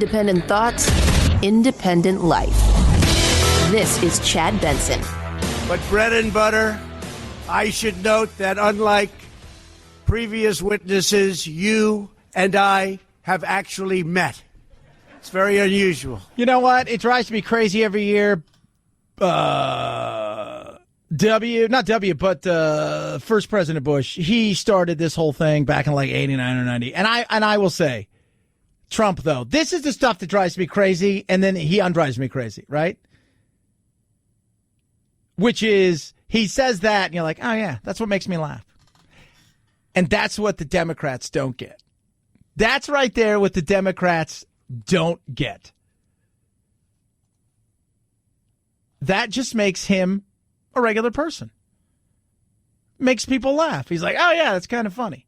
Independent thoughts, independent life. This is Chad Benson. But bread and butter, I should note that unlike previous witnesses, you and I have actually met. It's very unusual. You know what? It drives me crazy every year. First President Bush, he started this whole thing back in like 89 or 90. And I will say, Trump, though, this is the stuff that drives me crazy, and then he undrives me crazy, right? Which is, he says that, and you're like, oh, yeah, that's what makes me laugh. And that's what the Democrats don't get. That's right there what the Democrats don't get. That just makes him a regular person. Makes people laugh. He's like, oh, yeah, that's kind of funny.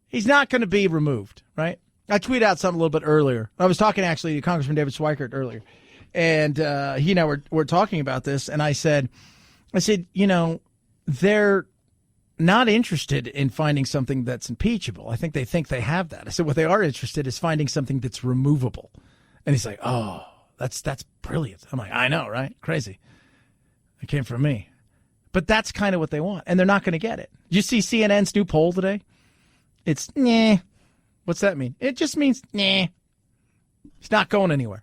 He's not going to be removed, right? I tweeted out something a little bit earlier. I was talking actually to Congressman David Schweikert earlier. And he and I were talking about this. And I said, you know, they're not interested in finding something that's impeachable. I think they have that. I said, what they are interested is finding something that's removable. And he's like, oh, that's brilliant. I'm like, I know, right? Crazy. It came from me. But that's kind of what they want. And they're not going to get it. Did you see CNN's new poll today? It's, nah. What's that mean? It just means, nah. It's not going anywhere.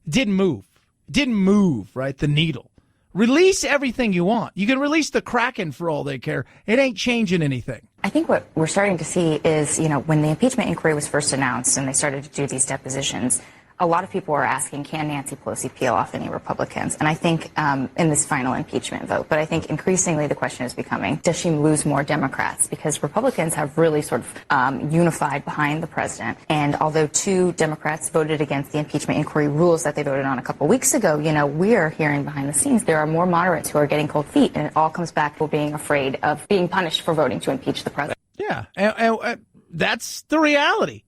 It didn't move, right? The needle. Release everything you want. You can release the Kraken for all they care. It ain't changing anything. I think what we're starting to see is, you know, when the impeachment inquiry was first announced and they started to do these depositions, a lot of people were asking, can Nancy Pelosi peel off any Republicans? And I think in this final impeachment vote, but I think increasingly the question is becoming, does she lose more Democrats? Because Republicans have really sort of unified behind the president. And although 2 Democrats voted against the impeachment inquiry rules that they voted on a couple weeks ago, you know, we're hearing behind the scenes there are more moderates who are getting cold feet. And it all comes back to being afraid of being punished for voting to impeach the president. Yeah, and that's the reality.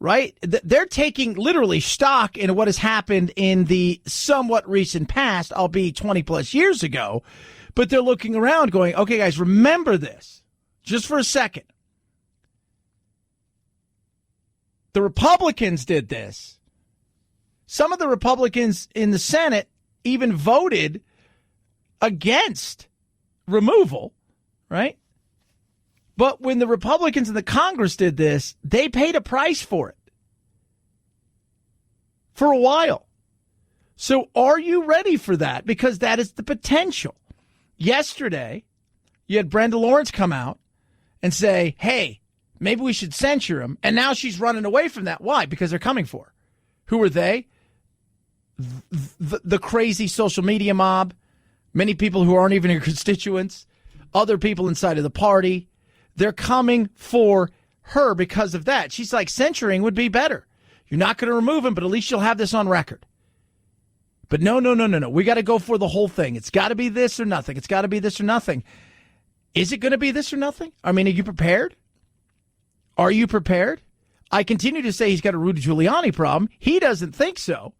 Right? They're taking literally stock in what has happened in the somewhat recent past, albeit 20 plus years ago. But they're looking around going, okay, guys, remember this just for a second. The Republicans did this. Some of the Republicans in the Senate even voted against removal, right? But when the Republicans in the Congress did this, they paid a price for it for a while. So are you ready for that? Because that is the potential. Yesterday, you had Brenda Lawrence come out and say, hey, maybe we should censure him. And now she's running away from that. Why? Because they're coming for her. Who are they? The crazy social media mob, many people who aren't even her constituents, other people inside of the party. They're coming for her because of that. She's like, censuring would be better. You're not going to remove him, but at least you'll have this on record. But no. We got to go for the whole thing. It's got to be this or nothing. It's got to be this or nothing. Is it going to be this or nothing? I mean, are you prepared? Are you prepared? I continue to say he's got a Rudy Giuliani problem. He doesn't think so.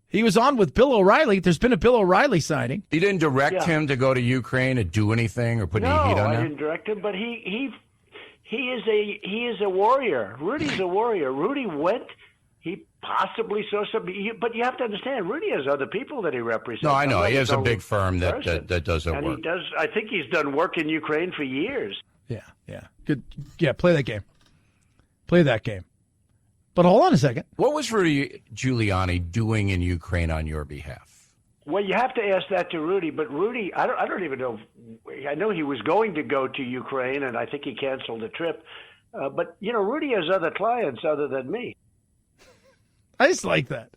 He was on with Bill O'Reilly. There's been a Bill O'Reilly signing. You didn't direct him to go to Ukraine and do anything or put any heat on him? No, I didn't direct him, but he is a warrior. Rudy's a warrior. Rudy went. He possibly saw something, but you have to understand, Rudy has other people that he represents. No, I know. He has a big firm that does that and work. He does. I think he's done work in Ukraine for years. Yeah. Good. Yeah, play that game. Play that game. But hold on a second. What was Rudy Giuliani doing in Ukraine on your behalf? Well, you have to ask that to Rudy. But Rudy, I don't even know. I know he was going to go to Ukraine, and I think he canceled the trip. But, you know, Rudy has other clients other than me. I just like that.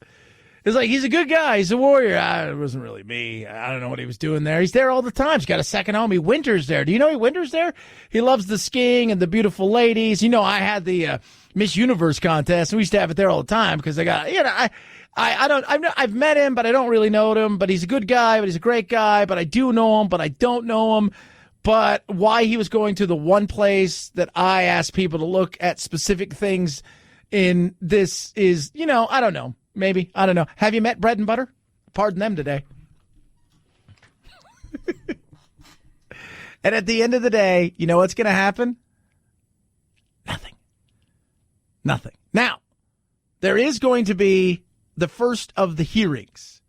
It's like, he's a good guy. He's a warrior. It wasn't really me. I don't know what he was doing there. He's there all the time. He's got a second home. He winters there. Do you know he winters there? He loves the skiing and the beautiful ladies. You know, I had the Miss Universe contest, and we used to have it there all the time because I got, you know, I've met him, but I don't really know him. But he's a good guy, but he's a great guy. But I do know him, but I don't know him. But why he was going to the one place that I asked people to look at specific things in this is, you know, I don't know. Maybe. I don't know. Have you met Bread and Butter? Pardon them today. And at the end of the day, you know what's going to happen? Nothing. Now, there is going to be the first of the hearings.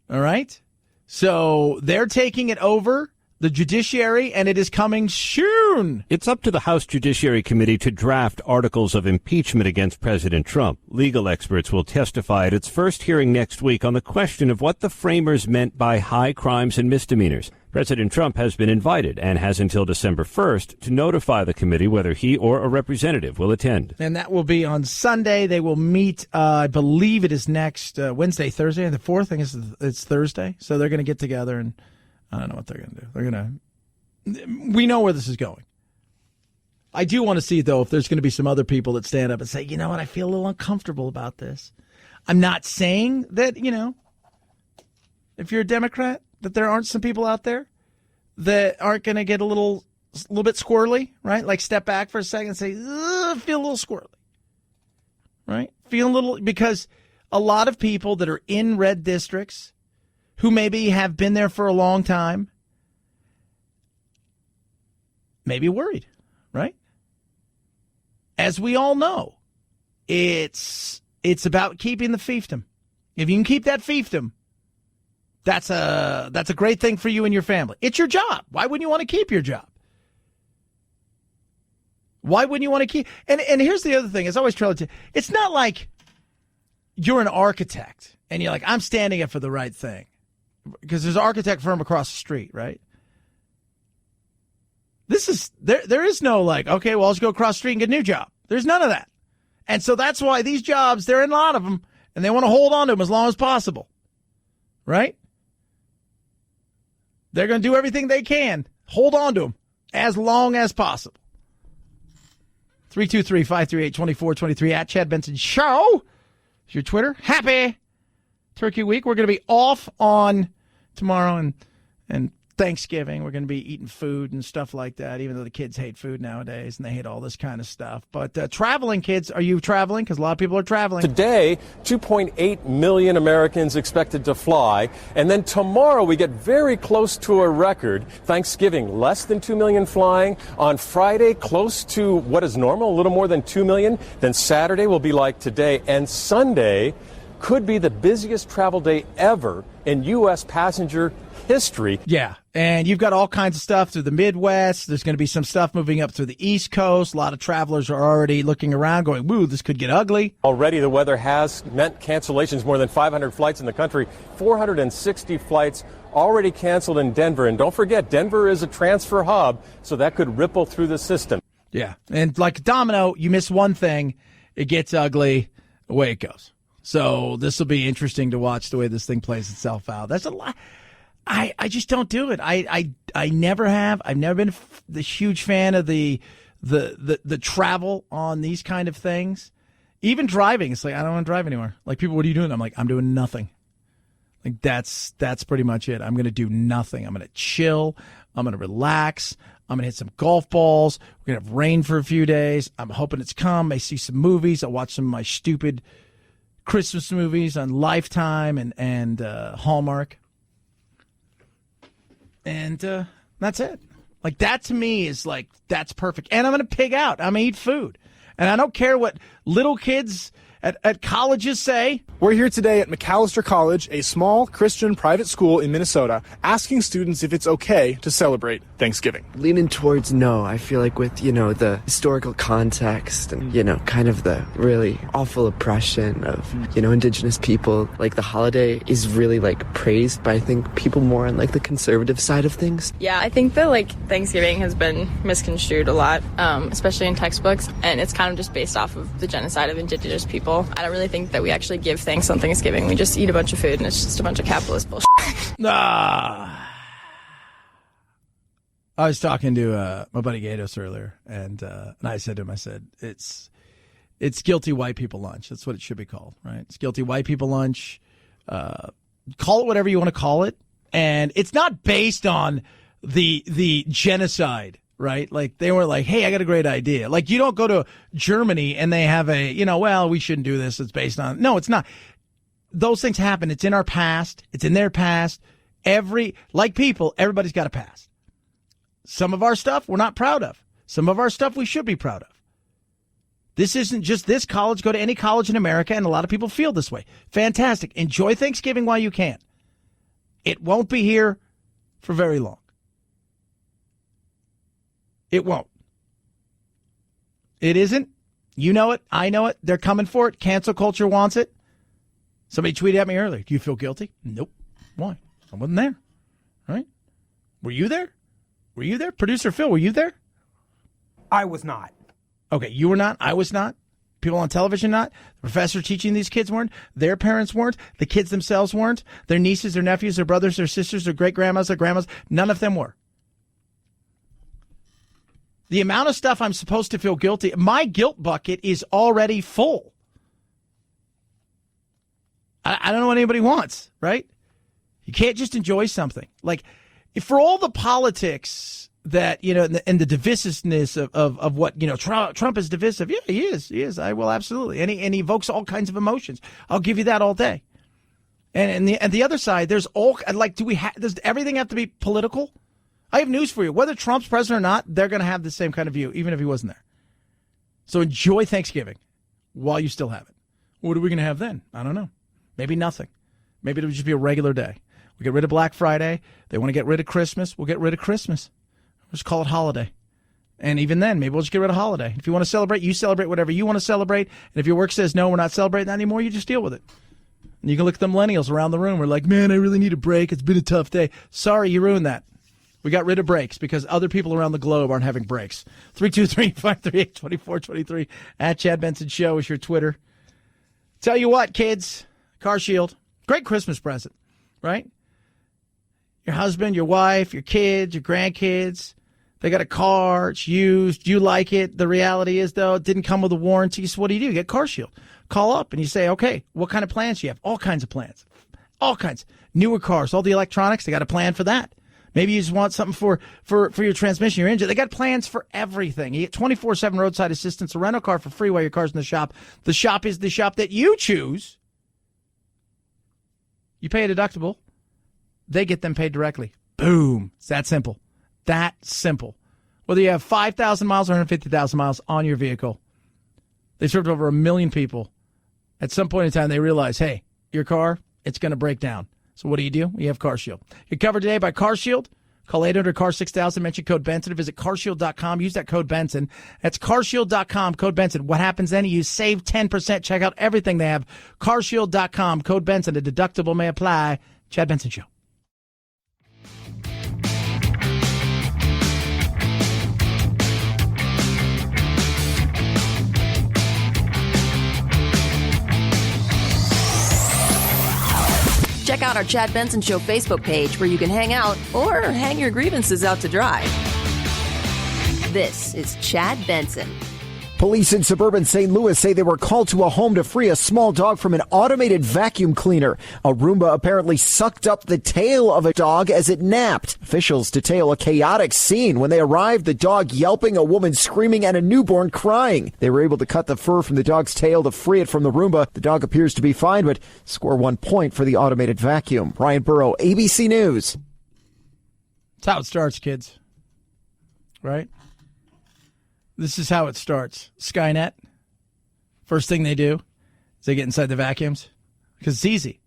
All right? So they're taking it over, the judiciary, and it is coming soon. It's up to the House Judiciary Committee to draft articles of impeachment against President Trump. Legal experts will testify at its first hearing next week on the question of what the framers meant by high crimes and misdemeanors. President Trump has been invited and has until December 1st to notify the committee whether he or a representative will attend. And that will be on Sunday. They will meet, I believe it is next Wednesday, Thursday, the 4th. I think it's Thursday. So they're going to get together, and I don't know what they're going to do. We know where this is going. I do want to see, though, if there's going to be some other people that stand up and say, you know what, I feel a little uncomfortable about this. I'm not saying that, if you're a Democrat, that there aren't some people out there that aren't going to get a little bit squirrely, right? Like step back for a second and say, feel a little squirrely, right? Feel a little, because a lot of people that are in red districts who maybe have been there for a long time may be worried, right? As we all know, it's about keeping the fiefdom. If you can keep that fiefdom, that's a great thing for you and your family. It's your job. Why wouldn't you want to keep your job? Why wouldn't you want to keep? And here's the other thing. It's always true. It's not like you're an architect and you're like, I'm standing up for the right thing. Because there's an architect firm across the street, right? There is no like, okay, well, let's go across the street and get a new job. There's none of that. And so that's why these jobs, there are a lot of them, and they want to hold on to them as long as possible. Right? They're going to do everything they can. Hold on to them as long as possible. 323-538-2423 at Chad Benson Show. Is your Twitter. Happy Turkey Week. We're going to be off on tomorrow and Thanksgiving. We're going to be eating food and stuff like that, even though the kids hate food nowadays and they hate all this kind of stuff. But traveling, kids, are you traveling? Because a lot of people are traveling. Today, 2.8 million Americans expected to fly. And then tomorrow, we get very close to a record. Thanksgiving, less than 2 million flying. On Friday, close to what is normal, a little more than 2 million. Then Saturday will be like today. And Sunday could be the busiest travel day ever in U.S. passenger history. Yeah, and you've got all kinds of stuff through the Midwest. There's going to be some stuff moving up through the East Coast. A lot of travelers are already looking around going, woo, this could get ugly. Already the weather has meant cancellations. More than 500 flights in the country, 460 flights already canceled in Denver. And don't forget, Denver is a transfer hub, so that could ripple through the system. Yeah, and like a domino, you miss one thing, it gets ugly, away it goes. So this will be interesting to watch the way this thing plays itself out. That's a lot. I just don't do it. I never have. I've never been the huge fan of the travel on these kind of things. Even driving, it's like I don't want to drive anymore. Like people, what are you doing? I'm like, I'm doing nothing. Like that's pretty much it. I'm going to do nothing. I'm going to chill. I'm going to relax. I'm going to hit some golf balls. We're going to have rain for a few days. I'm hoping it's calm. I see some movies. I'll watch some of my stupid Christmas movies on Lifetime and Hallmark. And that's it. Like that to me is like, that's perfect. And I'm going to pig out. I'm going to eat food. And I don't care what little kids at colleges say. We're here today at McAllister College, a small Christian private school in Minnesota, asking students if it's okay to celebrate Thanksgiving. Leaning towards no. I feel like with, the historical context and, kind of the really awful oppression of, indigenous people, like the holiday is really praised by, I think, people more on the conservative side of things. Yeah, I think that Thanksgiving has been misconstrued a lot, especially in textbooks, and it's kind of just based off of the genocide of indigenous people. I don't really think that we actually give thanks on Thanksgiving. We just eat a bunch of food, and it's just a bunch of capitalist bullshit. I was talking to my buddy Gatos earlier, and I said to him, it's guilty white people lunch. That's what it should be called, right? It's guilty white people lunch. Call it whatever you want to call it, and it's not based on the genocide. Right? They were like, hey, I got a great idea. You don't go to Germany and they have we shouldn't do this. It's based on. No, it's not. Those things happen. It's in our past. It's in their past. Everybody's got a past. Some of our stuff we're not proud of. Some of our stuff we should be proud of. This isn't just this college. Go to any college in America, and a lot of people feel this way. Fantastic. Enjoy Thanksgiving while you can. It won't be here for very long. It won't. It isn't. You know it. I know it. They're coming for it. Cancel culture wants it. Somebody tweeted at me earlier. Do you feel guilty? Nope. Why? I wasn't there. Right? Were you there? Were you there? Producer Phil, were you there? I was not. Okay, you were not. I was not. People on television not. The professor teaching these kids weren't. Their parents weren't. The kids themselves weren't. Their nieces, their nephews, their brothers, their sisters, their great-grandmas, their grandmas. None of them were. The amount of stuff I'm supposed to feel guilty, my guilt bucket is already full. I don't know what anybody wants, right? You can't just enjoy something. Like, for all the politics that, you know, and the divisiveness of what, you know, Trump is divisive. Yeah, he is. I will, absolutely. And he evokes all kinds of emotions. I'll give you that all day. And the other side, there's all, like, does everything have to be political? I have news for you. Whether Trump's president or not, they're going to have the same kind of view, even if he wasn't there. So enjoy Thanksgiving while you still have it. What are we going to have then? I don't know. Maybe nothing. Maybe it'll just be a regular day. We get rid of Black Friday. They want to get rid of Christmas. We'll get rid of Christmas. We'll just call it holiday. And even then, maybe we'll just get rid of holiday. If you want to celebrate, you celebrate whatever you want to celebrate. And if your work says, no, we're not celebrating that anymore, you just deal with it. And you can look at the millennials around the room. We're like, man, I really need a break. It's been a tough day. Sorry, you ruined that. We got rid of breaks because other people around the globe aren't having breaks. 323-538-2423 at Chad Benson Show is your Twitter. Tell you what, kids, Car Shield, great Christmas present, right? Your husband, your wife, your kids, your grandkids, they got a car, it's used, you like it. The reality is, though, it didn't come with a warranty, so what do? You get Car Shield. Call up and you say, okay, what kind of plans do you have? All kinds of plans. All kinds. Newer cars, all the electronics, they got a plan for that. Maybe you just want something for your transmission, your engine. They got plans for everything. You get 24/7 roadside assistance, a rental car for free while your car's in the shop. The shop is the shop that you choose. You pay a deductible. They get them paid directly. Boom. It's that simple. That simple. Whether you have 5,000 miles or 150,000 miles on your vehicle, they served over 1 million people. At some point in time, they realize, hey, your car, it's going to break down. So what do? You have Car Shield. You're covered today by Car Shield. Call 800-CAR-6000. Mention code Benson. Visit carshield.com. Use that code Benson. That's carshield.com, code Benson. What happens then? You save 10%. Check out everything they have. Carshield.com, code Benson. A deductible may apply. Chad Benson Show. Check out our Chad Benson Show Facebook page where you can hang out or hang your grievances out to dry. This is Chad Benson. Police in suburban St. Louis say they were called to a home to free a small dog from an automated vacuum cleaner. A Roomba apparently sucked up the tail of a dog as it napped. Officials detail a chaotic scene. When they arrived, the dog yelping, a woman screaming, and a newborn crying. They were able to cut the fur from the dog's tail to free it from the Roomba. The dog appears to be fine, but score 1 point for the automated vacuum. Ryan Burrow, ABC News. That's how it starts, kids. Right? This is how it starts. Skynet, first thing they do is they get inside the vacuums because it's easy,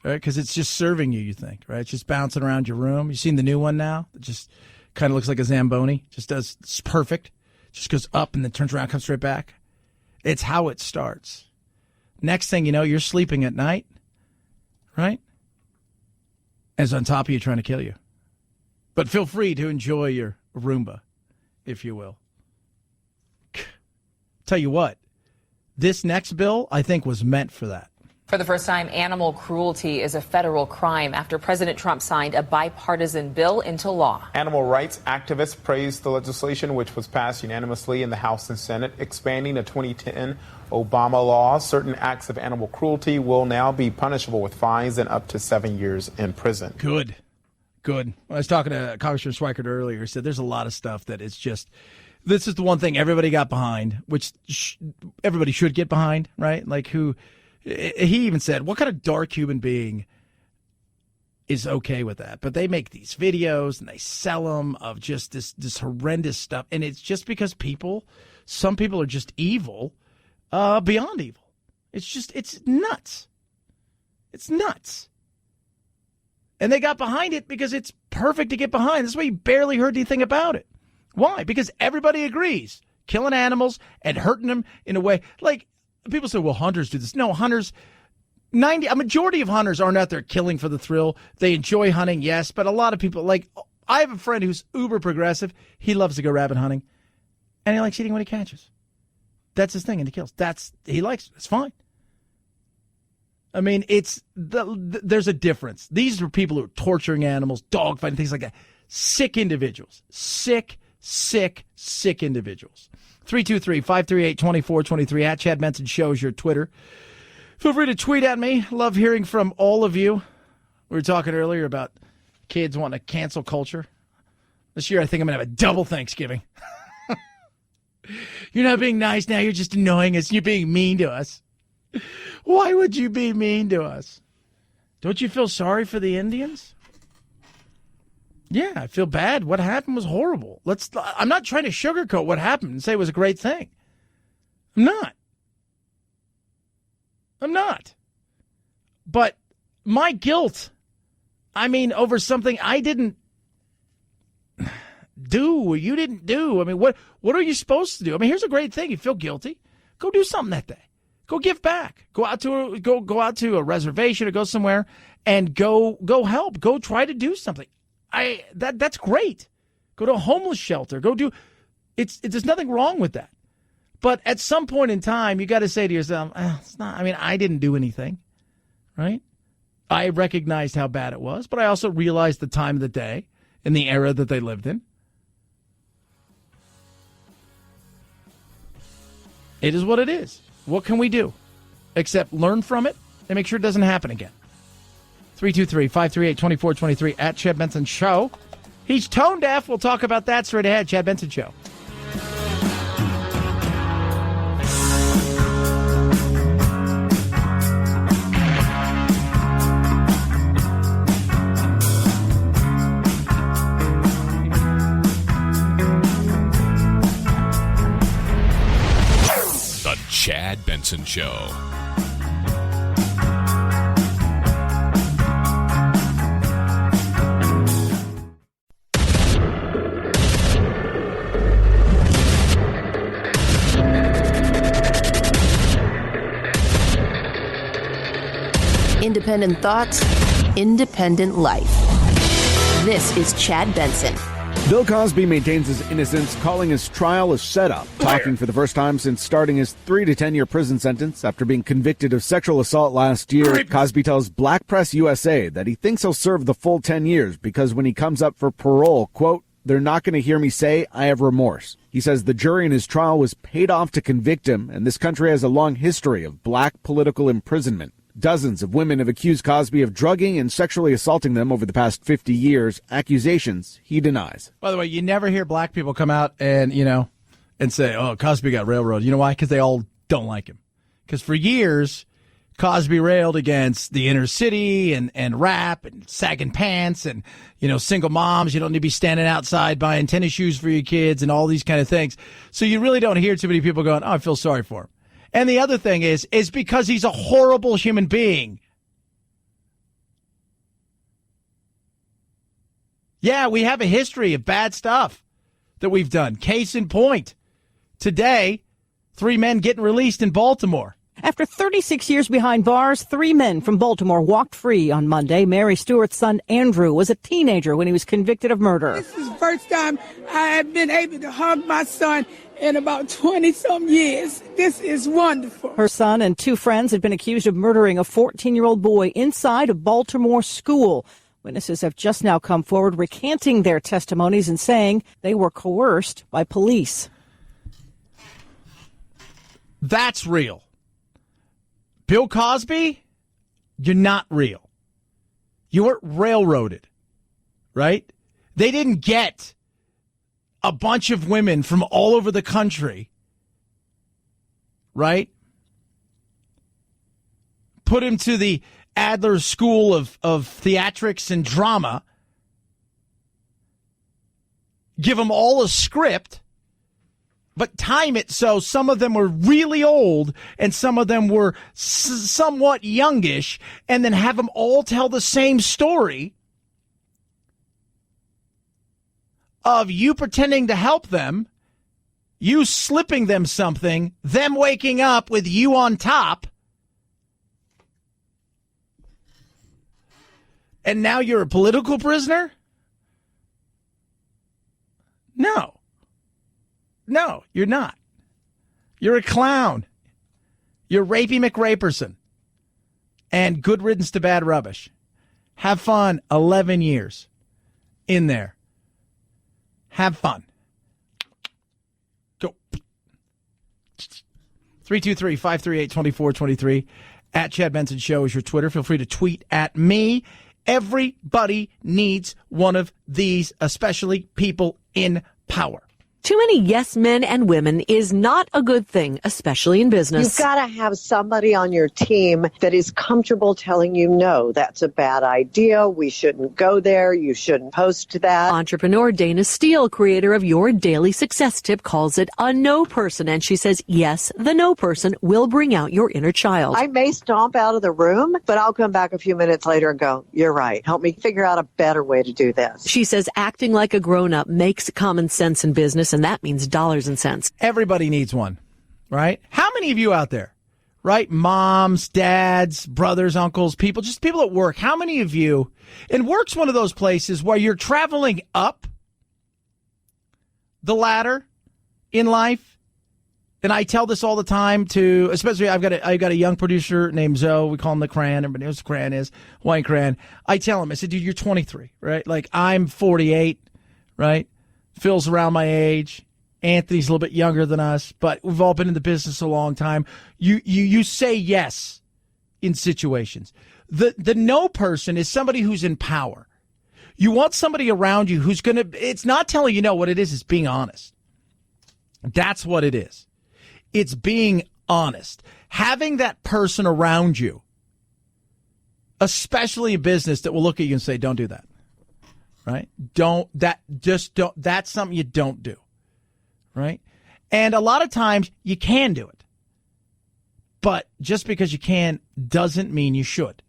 right? Because it's just serving you, you think, right? It's just bouncing around your room. You've seen the new one now? It just kind of looks like a Zamboni. Just does, it's perfect. Just goes up and then turns around, comes straight back. It's how it starts. Next thing you know, you're sleeping at night, right? And it's on top of you trying to kill you. But feel free to enjoy your Roomba, if you will. Tell you what, this next bill, I think, was meant for that. For the first time, animal cruelty is a federal crime after President Trump signed a bipartisan bill into law. Animal rights activists praised the legislation, which was passed unanimously in the House and Senate, expanding a 2010 Obama law. Certain acts of animal cruelty will now be punishable with fines and up to 7 years in prison. Good. I was talking to Congressman Schweikert earlier. He said there's a lot of stuff that it's just... This is the one thing everybody got behind, which everybody should get behind, right? Like he even said, what kind of dark human being is okay with that? But they make these videos and they sell them of just this horrendous stuff. And it's just because people some people are just evil, beyond evil. It's nuts. It's nuts. And they got behind it because it's perfect to get behind. That's why you barely heard anything about it. Why? Because everybody agrees. Killing animals and hurting them in a way. Like, people say, well, hunters do this. No, hunters, a majority of hunters aren't out there killing for the thrill. They enjoy hunting, yes, but a lot of people, like, I have a friend who's uber progressive. He loves to go rabbit hunting, and he likes eating what he catches. That's his thing, and he kills. He likes it. It's fine. I mean, there's a difference. These are people who are torturing animals, dogfighting, things like that. Sick individuals. Sick individuals. 323-538-2423 at Chad Benson Show is your Twitter. Feel free to tweet at me. Love hearing from all of you. We were talking earlier about kids wanting to cancel culture. This year I think I'm going to have a double Thanksgiving. You're not being nice now. You're just annoying us. You're being mean to us. Why would you be mean to us? Don't you feel sorry for the Indians? Yeah, I feel bad. What happened was horrible. I'm not trying to sugarcoat what happened and say it was a great thing. I'm not. But my guilt, over something I didn't do or you didn't do. What are you supposed to do? Here's a great thing. You feel guilty. Go do something that day. Go give back. Go out to a reservation or go somewhere and go help. Go try to do something. That's great. Go to a homeless shelter. There's nothing wrong with that. But at some point in time, you got to say to yourself, it's not. I didn't do anything, right? I recognized how bad it was, but I also realized the time of the day and the era that they lived in. It is what it is. What can we do except learn from it and make sure it doesn't happen again? 323-538-2423 at Chad Benson Show. He's tone deaf. We'll talk about that straight ahead. Chad Benson Show. The Chad Benson Show. Independent thoughts, independent life. This is Chad Benson. Bill Cosby maintains his innocence, calling his trial a setup, talking for the first time since starting his 3 to 10 year prison sentence after being convicted of sexual assault last year. Cosby tells Black Press USA that he thinks he'll serve the full 10 years because when he comes up for parole, quote, they're not going to hear me say I have remorse. He says the jury in his trial was paid off to convict him, and this country has a long history of black political imprisonment. Dozens of women have accused Cosby of drugging and sexually assaulting them over the past 50 years, accusations he denies. By the way, you never hear black people come out and say, oh, Cosby got railroaded. You know why? Because they all don't like him. Because for years, Cosby railed against the inner city and rap and sagging pants and, single moms. You don't need to be standing outside buying tennis shoes for your kids and all these kind of things. So you really don't hear too many people going, oh, I feel sorry for him. And the other thing is because he's a horrible human being. Yeah, we have a history of bad stuff that we've done. Case in point, today, 3 men getting released in Baltimore. After 36 years behind bars, 3 men from Baltimore walked free on Monday. Mary Stewart's son, Andrew, was a teenager when he was convicted of murder. This is the first time I have been able to hug my son in about 20-some years. This is wonderful. Her son and 2 friends had been accused of murdering a 14-year-old boy inside a Baltimore school. Witnesses have just now come forward recanting their testimonies and saying they were coerced by police. That's real. Bill Cosby, you're not real. You weren't railroaded, right? They didn't get a bunch of women from all over the country, right? Put him to the Adler School of Theatrics and Drama. Give them all a script. but time it so some of them were really old and some of them were somewhat youngish, and then have them all tell the same story of you pretending to help them, you slipping them something, them waking up with you on top, and now you're a political prisoner? No, you're not. You're a clown. You're Rapey McRaperson. And good riddance to bad rubbish. Have fun 11 years in there. Have fun. Go. 323-538-2423. At Chad Benson Show is your Twitter. Feel free to tweet at me. Everybody needs one of these, especially people in power. Too many yes men and women is not a good thing, especially in business. You've got to have somebody on your team that is comfortable telling you, no, that's a bad idea. We shouldn't go there. You shouldn't post that. Entrepreneur Dana Steele, creator of Your Daily Success Tip, calls it a no person. And she says, yes, the no person will bring out your inner child. I may stomp out of the room, but I'll come back a few minutes later and go, you're right. Help me figure out a better way to do this. She says acting like a grown-up makes common sense in business, and that means dollars and cents. Everybody needs one, right? How many of you out there, right? Moms, dads, brothers, uncles, people, just people at work. How many of you, and work's one of those places where you're traveling up the ladder in life. And I tell this all the time to, especially I've got a young producer named Zoe. We call him the Cran. Everybody knows who Cran is, Hawaiian Cran. I tell him, I said, dude, you're 23, right? Like I'm 48, right? Phil's around my age. Anthony's a little bit younger than us, but we've all been in the business a long time. You say yes in situations. The no person is somebody who's in power. You want somebody around you who's it's not telling you no. What it is being honest. That's what it is. It's being honest. Having that person around you, especially a business that will look at you and say, don't do that. Right? That's something you don't do. Right? And a lot of times you can do it. But just because you can doesn't mean you should.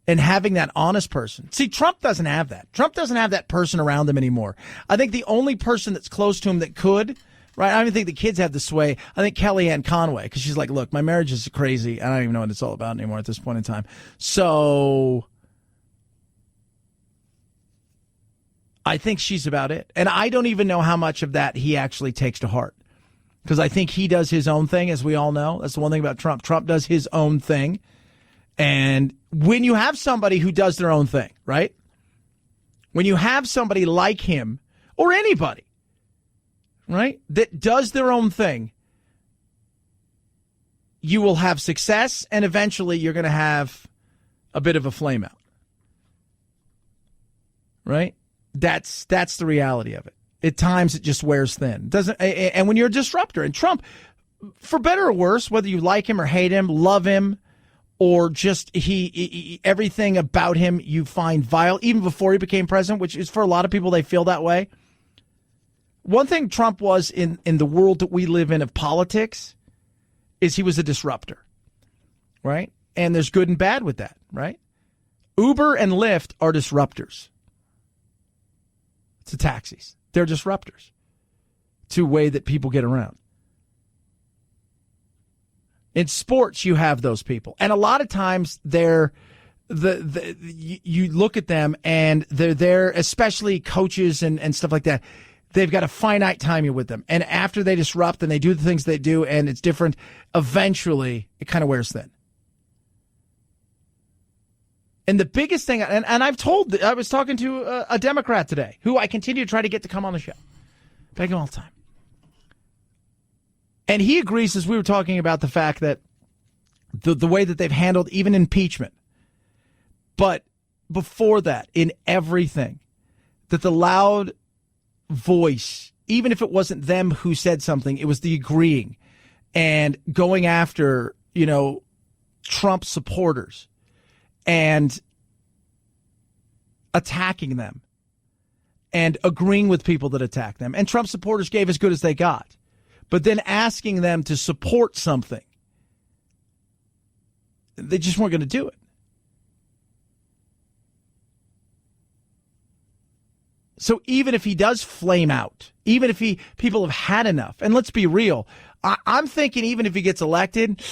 And having that honest person. See, Trump doesn't have that. Trump doesn't have that person around him anymore. I think the only person that's close to him that could, right? I don't even think the kids have the sway. I think Kellyanne Conway, because she's like, look, my marriage is crazy. I don't even know what it's all about anymore at this point in time. So I think she's about it. And I don't even know how much of that he actually takes to heart. Because I think he does his own thing, as we all know. That's the one thing about Trump. Trump does his own thing. And when you have somebody who does their own thing, right? When you have somebody like him, or anybody, right, that does their own thing, you will have success, and eventually you're going to have a bit of a flame out. Right? That's the reality of it. At times it just wears thin. And when you're a disruptor, and Trump, for better or worse, whether you like him or hate him, love him, or just he everything about him you find vile, even before he became president, which is for a lot of people, they feel that way. One thing Trump was in the world that we live in of politics is he was a disruptor, right? And there's good and bad with that, right? Uber and Lyft are disruptors. To taxis. They're disruptors to a way that people get around. In sports, you have those people. And a lot of times you look at them and they're there, especially coaches and stuff like that. They've got a finite time with them. And after they disrupt and they do the things they do and it's different, eventually it kind of wears thin. And the biggest thing, and I was talking to a Democrat today who I continue to try to get to come on the show. Beg him all the time. And he agrees, as we were talking about the fact that the way that they've handled even impeachment, but before that, in everything, that the loud voice, even if it wasn't them who said something, it was the agreeing and going after, Trump supporters and attacking them and agreeing with people that attack them. And Trump supporters gave as good as they got. but then asking them to support something. They just weren't going to do it. So even if he does flame out, even if people have had enough, and let's be real, I'm thinking even if he gets elected,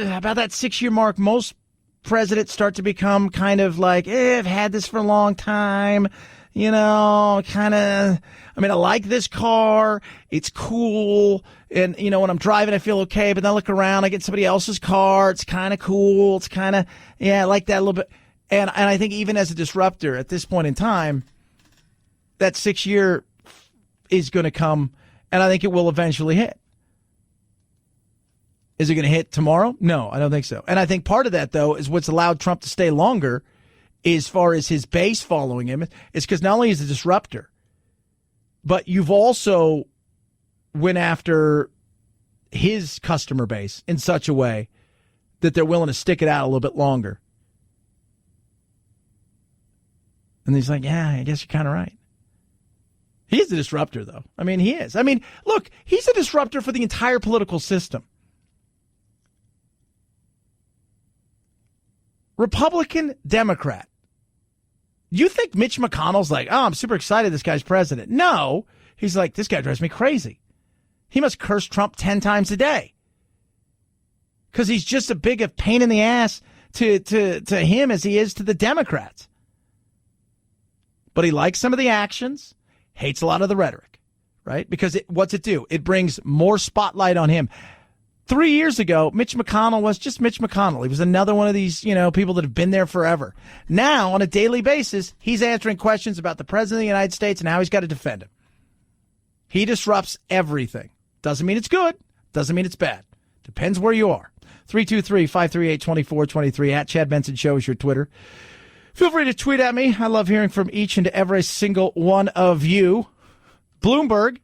about that 6-year mark, most presidents start to become kind of like, I've had this for a long time, I like this car, it's cool, and, when I'm driving, I feel okay, but then I look around, I get somebody else's car, it's kind of cool, it's kind of, I like that a little bit. And I think even as a disruptor at this point in time, that 6-year is going to come, and I think it will eventually hit. Is it going to hit tomorrow? No, I don't think so. And I think part of that, though, is what's allowed Trump to stay longer as far as his base following him is because not only is he a disruptor, but you've also went after his customer base in such a way that they're willing to stick it out a little bit longer. And he's like, yeah, I guess you're kind of right. He's a disruptor, though. He is. Look, he's a disruptor for the entire political system. Republican, Democrat. You think Mitch McConnell's like, oh, I'm super excited this guy's president. No. He's like, this guy drives me crazy. He must curse Trump 10 times a day. Because he's just as big a pain in the ass to him as he is to the Democrats. But he likes some of the actions, hates a lot of the rhetoric, right? Because what's it do? It brings more spotlight on him. 3 years ago, Mitch McConnell was just Mitch McConnell. He was another one of these, people that have been there forever. Now, on a daily basis, he's answering questions about the president of the United States and how he's got to defend him. He disrupts everything. Doesn't mean it's good. Doesn't mean it's bad. Depends where you are. 323-538-2423 at Chad Benson Show is your Twitter. Feel free to tweet at me. I love hearing from each and every single one of you. Bloomberg,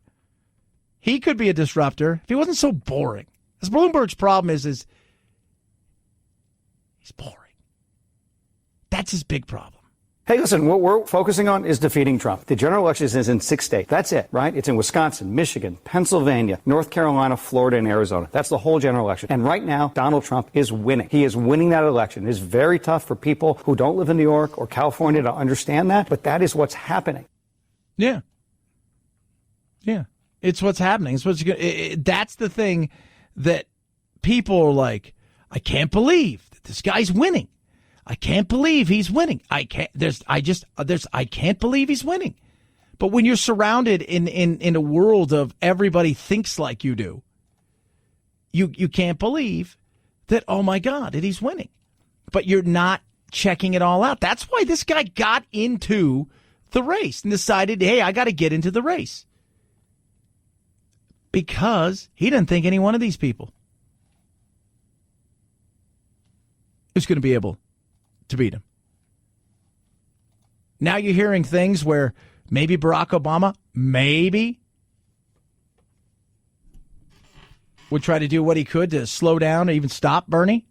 he could be a disruptor if he wasn't so boring. Because Bloomberg's problem is he's boring. That's his big problem. Hey, listen, what we're focusing on is defeating Trump. The general election is in 6 states. That's it, right? It's in Wisconsin, Michigan, Pennsylvania, North Carolina, Florida, and Arizona. That's the whole general election. And right now, Donald Trump is winning. He is winning that election. It is very tough for people who don't live in New York or California to understand that, but that is what's happening. Yeah. Yeah. It's what's happening. It's what's that's the thing that people are like, I can't believe that this guy's winning. I can't believe he's winning. I can't believe he's winning. But when you're surrounded in a world of everybody thinks like you do, you can't believe that, oh my God, that he's winning. But you're not checking it all out. That's why this guy got into the race and decided, hey, I got to get into the race. Because he didn't think any one of these people is going to be able to beat him. Now you're hearing things where maybe Barack Obama, would try to do what he could to slow down or even stop Bernie.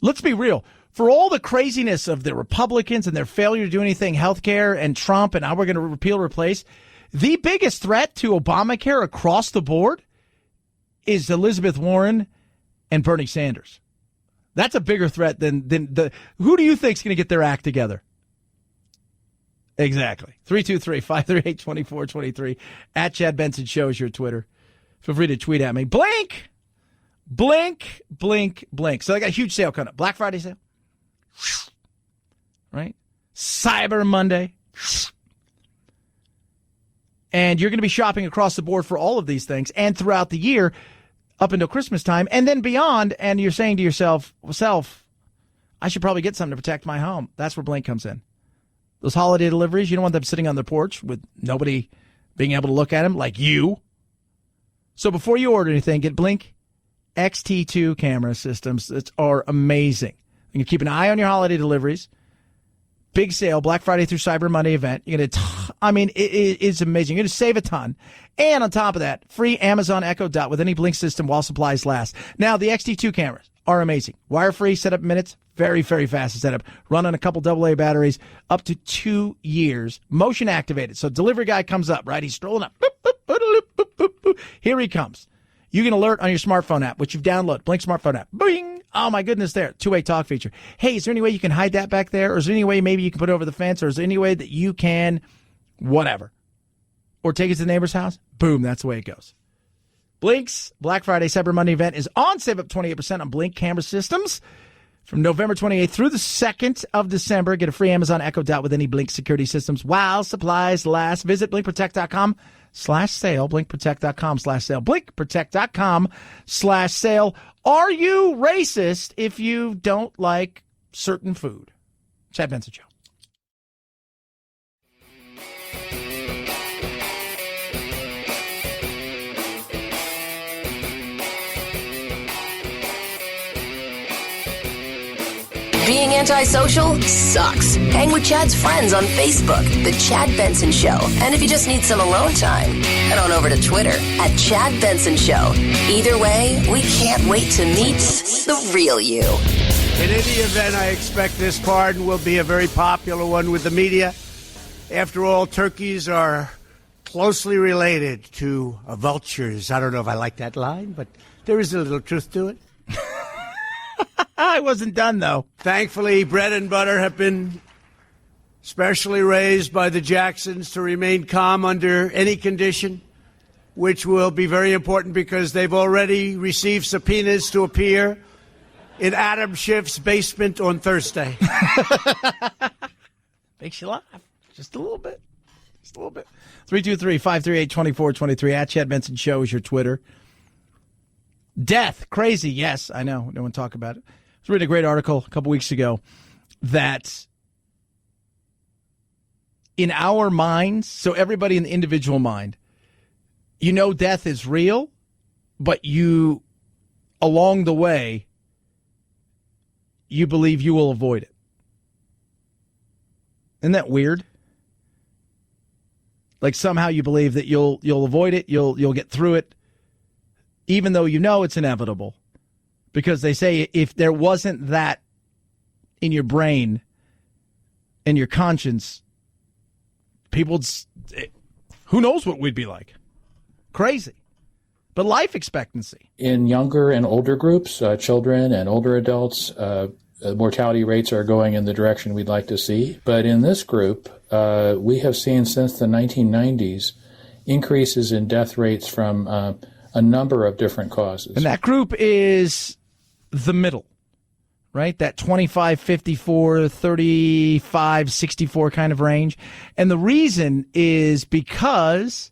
Let's be real. For all the craziness of the Republicans and their failure to do anything healthcare and Trump and how we're going to repeal, replace, the biggest threat to Obamacare across the board is Elizabeth Warren and Bernie Sanders. That's a bigger threat than who do you think is going to get their act together? Exactly. 323-538-2423 at Chad Benson Show is your Twitter. Feel free to tweet at me. Blink. So I got a huge sale coming up. Black Friday sale. Right? Cyber Monday. And you're going to be shopping across the board for all of these things and throughout the year up until Christmas time and then beyond. And you're saying to yourself, I should probably get something to protect my home. That's where Blink comes in. Those holiday deliveries, you don't want them sitting on their porch with nobody being able to look at them like you. So before you order anything, get Blink XT2 camera systems that are amazing. You can keep an eye on your holiday deliveries. Big sale, Black Friday through Cyber Monday event. You're going to, it is amazing. You're going to save a ton. And on top of that, free Amazon Echo Dot with any Blink system while supplies last. Now, the XT2 cameras are amazing. Wire-free, setup minutes, very, very fast to set up. Run on a couple AA batteries, up to 2 years. Motion activated. So delivery guy comes up, right? He's strolling up. Boop, boop, boop, boop, boop, boop. Here he comes. You can alert on your smartphone app, which you've downloaded. Blink smartphone app. Bing! Oh, my goodness, there. Two-way talk feature. Hey, is there any way you can hide that back there? Or is there any way maybe you can put it over the fence? Or is there any way that you can whatever? Or take it to the neighbor's house? Boom, that's the way it goes. Blink's Black Friday Cyber Monday event is on. Save up 28% on Blink camera systems. From November 28th through the 2nd of December, get a free Amazon Echo Dot with any Blink security systems while supplies last. Visit BlinkProtect.com/sale. BlinkProtect.com/sale. BlinkProtect.com/sale. Are you racist if you don't like certain food? Chad Benson Show. Being antisocial sucks. Hang with Chad's friends on Facebook, The Chad Benson Show. And if you just need some alone time, head on over to Twitter @Chad Benson Show. Either way, we can't wait to meet the real you. In any event, I expect this pardon will be a very popular one with the media. After all, turkeys are closely related to vultures. I don't know if I like that line, but there is a little truth to it. I wasn't done, though. Thankfully, bread and butter have been specially raised by the Jacksons to remain calm under any condition, which will be very important because they've already received subpoenas to appear in Adam Schiff's basement on Thursday. Makes you laugh. Just a little bit. Just a little bit. 323-538-2423. @Chad Benson Show is your Twitter. Death. Crazy. Yes, I know. No one talk about it. I was reading a great article a couple weeks ago that in our minds, so everybody in the individual mind, you know death is real, but you, along the way, you believe you will avoid it. Isn't that weird? Like somehow you believe that you'll avoid it, you'll get through it, even though you know it's inevitable. Because they say if there wasn't that in your brain and your conscience, people, who knows what we'd be like. Crazy. But life expectancy. In younger and older groups, children and older adults, mortality rates are going in the direction we'd like to see. But in this group, we have seen since the 1990s increases in death rates from a number of different causes. And that group is the middle, right? That 25, 54, 35, 64 kind of range. And the reason is because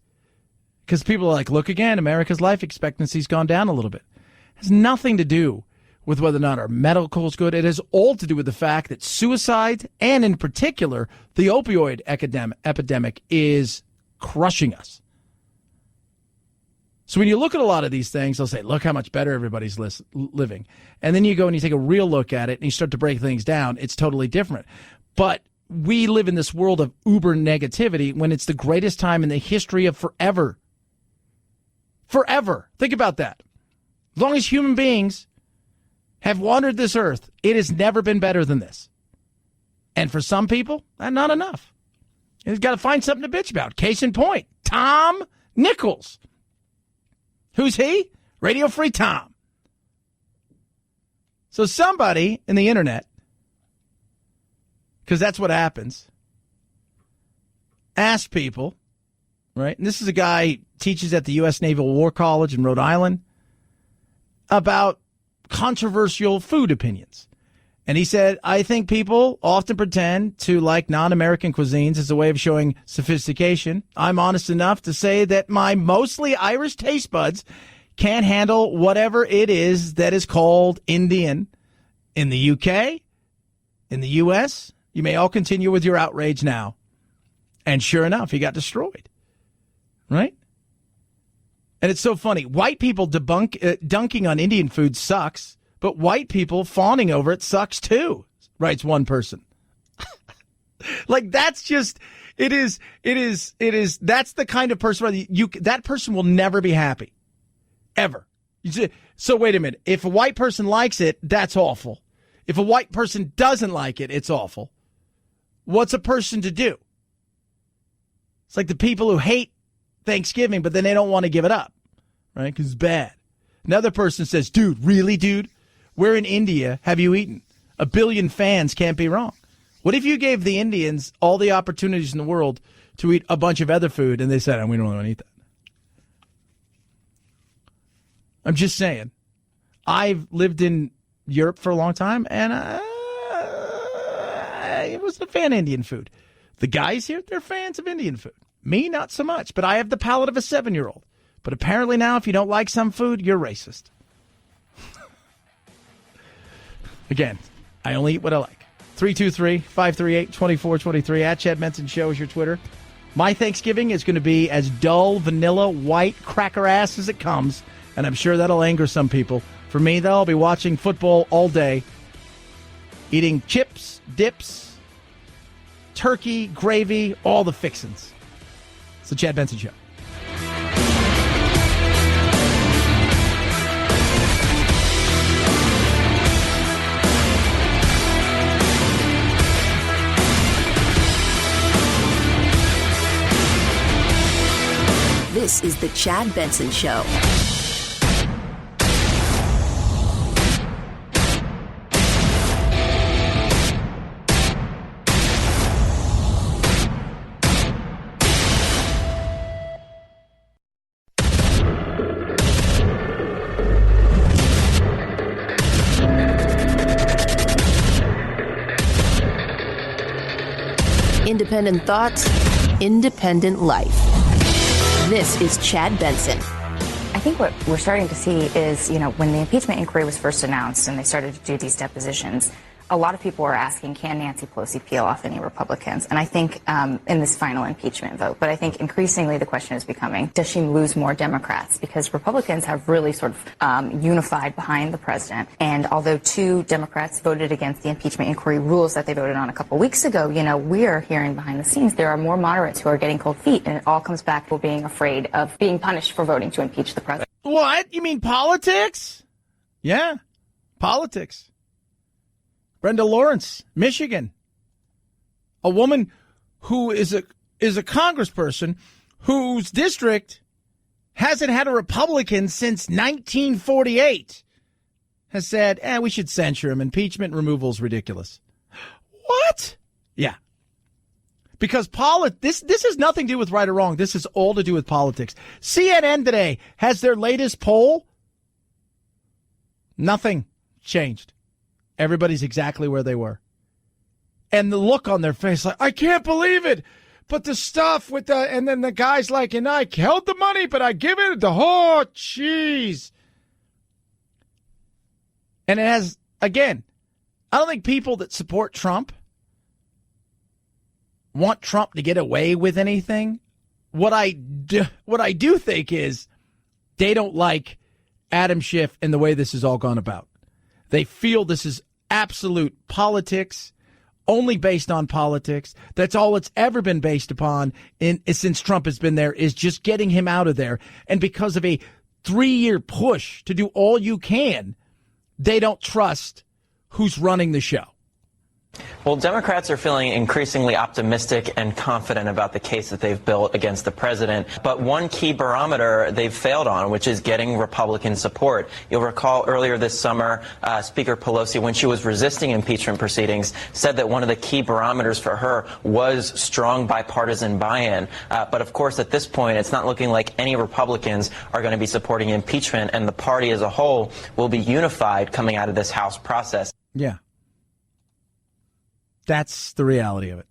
people are like, look again, America's life expectancy's gone down a little bit. It has nothing to do with whether or not our medical is good. It has all to do with the fact that suicide, and in particular, the opioid epidemic is crushing us. So when you look at a lot of these things, they'll say, look how much better everybody's living. And then you go and you take a real look at it and you start to break things down. It's totally different. But we live in this world of uber negativity when it's the greatest time in the history of forever. Forever. Think about that. As long as human beings have wandered this earth, it has never been better than this. And for some people, not enough. You've got to find something to bitch about. Case in point, Tom Nichols. Who's he? Radio Free Tom. So somebody in the internet, because that's what happens, asked people, right? And this is a guy teaches at the U.S. Naval War College in Rhode Island about controversial food opinions. And he said, I think people often pretend to like non-American cuisines as a way of showing sophistication. I'm honest enough to say that my mostly Irish taste buds can't handle whatever it is that is called Indian in the UK, in the U.S. You may all continue with your outrage now. And sure enough, he got destroyed. Right? And it's so funny. White people dunking on Indian food sucks. But white people fawning over it sucks too, writes one person. Like, that's just, that's the kind of person, that person will never be happy. Ever. So wait a minute. If a white person likes it, that's awful. If a white person doesn't like it, it's awful. What's a person to do? It's like the people who hate Thanksgiving, but then they don't want to give it up, right? Because it's bad. Another person says, dude, really, dude? Where in India have you eaten? 1 billion fans can't be wrong. What if you gave the Indians all the opportunities in the world to eat a bunch of other food, and they said, we don't want to eat that? I'm just saying. I've lived in Europe for a long time, and I wasn't a fan of Indian food. The guys here, they're fans of Indian food. Me, not so much, but I have the palate of a 7-year-old. But apparently now, if you don't like some food, you're racist. Again, I only eat what I like. 323-538-2423. At Chad Benson Show is your Twitter. My Thanksgiving is going to be as dull, vanilla, white, cracker ass as it comes, and I'm sure that'll anger some people. For me, though, I'll be watching football all day, eating chips, dips, turkey, gravy, all the fixins'. It's the Chad Benson Show. This is the Chad Benson Show. Independent thoughts, independent life. This is Chad Benson. I think what we're starting to see is, when the impeachment inquiry was first announced and they started to do these depositions, a lot of people were asking, can Nancy Pelosi peel off any Republicans? And I think in this final impeachment vote, but I think increasingly the question is becoming, does she lose more Democrats? Because Republicans have really sort of unified behind the president. And although 2 Democrats voted against the impeachment inquiry rules that they voted on a couple weeks ago, we're hearing behind the scenes there are more moderates who are getting cold feet. And it all comes back to being afraid of being punished for voting to impeach the president. What? You mean politics? Yeah, politics. Brenda Lawrence, Michigan, a woman who is a congressperson whose district hasn't had a Republican since 1948, has said, we should censure him. Impeachment removal is ridiculous. What? Yeah. Because this has nothing to do with right or wrong. This is all to do with politics. CNN today has their latest poll. Nothing changed. Everybody's exactly where they were. And the look on their face, like, I can't believe it. But the stuff with and then the guy's like, and I held the money, but I give it jeez. And it has, again, I don't think people that support Trump want Trump to get away with anything. What I do think is they don't like Adam Schiff and the way this has all gone about. They feel this is absolute politics, only based on politics. That's all it's ever been based upon since Trump has been there, is just getting him out of there. And because of a 3-year push to do all you can, they don't trust who's running the show. Well, Democrats are feeling increasingly optimistic and confident about the case that they've built against the president. But one key barometer they've failed on, which is getting Republican support. You'll recall earlier this summer, Speaker Pelosi, when she was resisting impeachment proceedings, said that one of the key barometers for her was strong bipartisan buy-in. But of course, at this point, it's not looking like any Republicans are going to be supporting impeachment, and the party as a whole will be unified coming out of this House process. Yeah. That's the reality of it.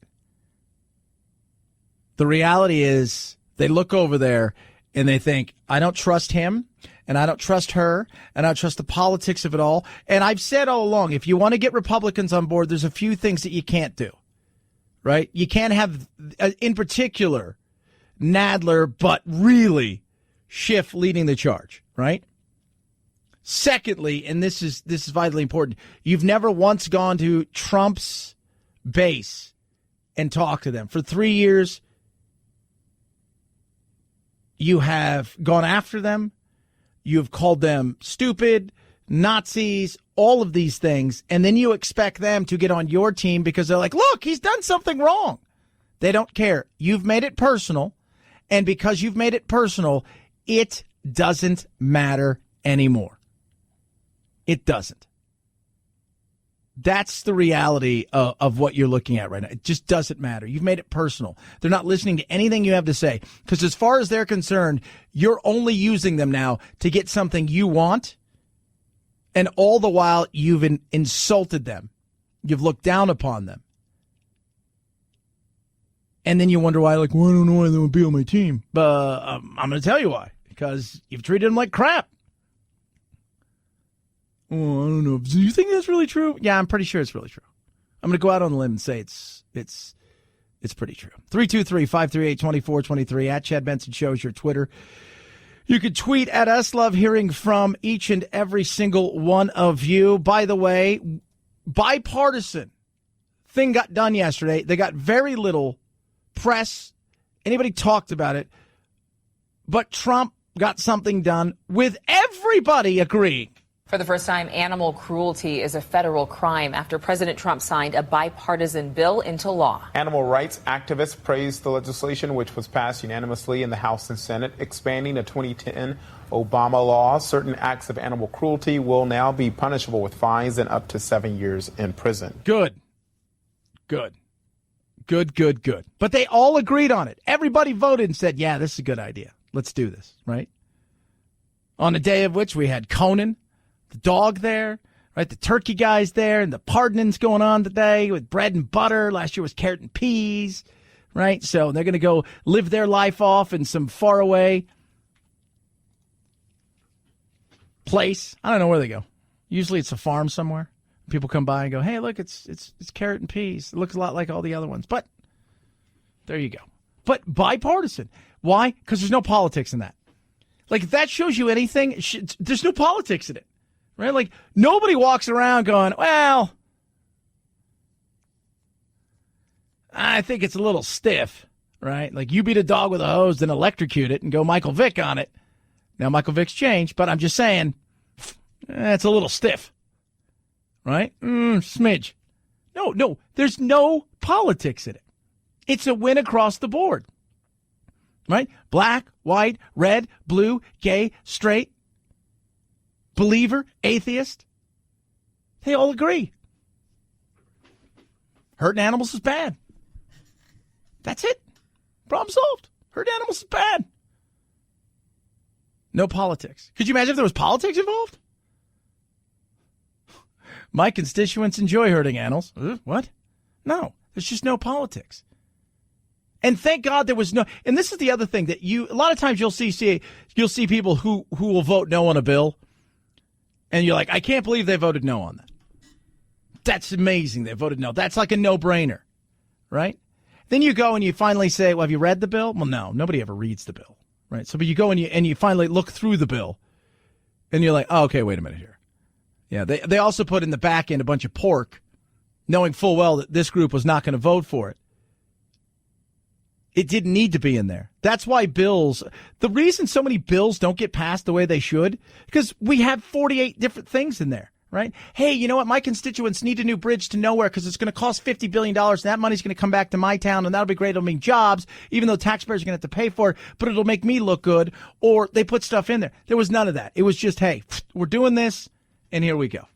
The reality is they look over there and they think, I don't trust him, and I don't trust her, and I don't trust the politics of it all. And I've said all along, if you want to get Republicans on board, there's a few things that you can't do, right? You can't have, in particular, Nadler, but really Schiff leading the charge, right? Secondly, and this is vitally important, you've never once gone to Trump's base and talk to them. For 3 years, you have gone after them. You've called them stupid, Nazis, all of these things, and then you expect them to get on your team because they're like, look, he's done something wrong. They don't care. You've made it personal, and because you've made it personal, it doesn't matter anymore. It doesn't. That's the reality of what you're looking at right now. It just doesn't matter. You've made it personal. They're not listening to anything you have to say because as far as they're concerned, you're only using them now to get something you want. And all the while, you've insulted them. You've looked down upon them. And then you wonder why, like, well, I don't know why they would be on my team. But I'm going to tell you why. Because you've treated them like crap. Oh, I don't know. Do you think that's really true? Yeah, I'm pretty sure it's really true. I'm going to go out on a limb and say it's pretty true. 323-538-2423 at Chad Benson Show is your Twitter. You can tweet at us. Love hearing from each and every single one of you. By the way, bipartisan thing got done yesterday. They got very little press. Anybody talked about it. But Trump got something done with everybody agreeing. For the first time, animal cruelty is a federal crime after President Trump signed a bipartisan bill into law. Animal rights activists praised the legislation, which was passed unanimously in the House and Senate, expanding a 2010 Obama law. Certain acts of animal cruelty will now be punishable with fines and up to 7 years in prison. Good. But they all agreed on it. Everybody voted and said, yeah, this is a good idea. Let's do this, right? On a day of which we had Conan, the dog there, right? The turkey guy's there, and the pardoning's going on today with bread and butter. Last year was carrot and peas, right? So they're going to go live their life off in some faraway place. I don't know where they go. Usually it's a farm somewhere. People come by and go, hey, look, it's carrot and peas. It looks a lot like all the other ones. But there you go. But bipartisan. Why? Because there's no politics in that. Like, if that shows you anything, there's no politics in it. Right? Like, nobody walks around going, well, I think it's a little stiff, right? Like, you beat a dog with a hose, then electrocute it and go Michael Vick on it. Now, Michael Vick's changed, but I'm just saying, it's a little stiff, right? Smidge. No, there's no politics in it. It's a win across the board, right? Black, white, red, blue, gay, straight, believer, atheist, they all agree. Hurting animals is bad. That's it. Problem solved. Hurting animals is bad. No politics. Could you imagine if there was politics involved? My constituents enjoy hurting animals. What? No, there's just no politics. And thank God there was no. And this is the other thing that a lot of times you'll see people who will vote no on a bill. And you're like, I can't believe they voted no on that. That's amazing. They voted no. That's like a no-brainer, right? Then you go and you finally say, well, have you read the bill? Well, no, nobody ever reads the bill, right? So, but you go and you finally look through the bill, and you're like, oh, okay, wait a minute here. Yeah, they also put in the back end a bunch of pork, knowing full well that this group was not going to vote for it. It didn't need to be in there. That's why the reason so many bills don't get passed the way they should, because we have 48 different things in there, right? Hey, you know what? My constituents need a new bridge to nowhere because it's going to cost $50 billion. And that money's going to come back to my town, and that'll be great. It'll mean jobs, even though taxpayers are going to have to pay for it, but it'll make me look good. Or they put stuff in there. There was none of that. It was just, hey, we're doing this, and here we go.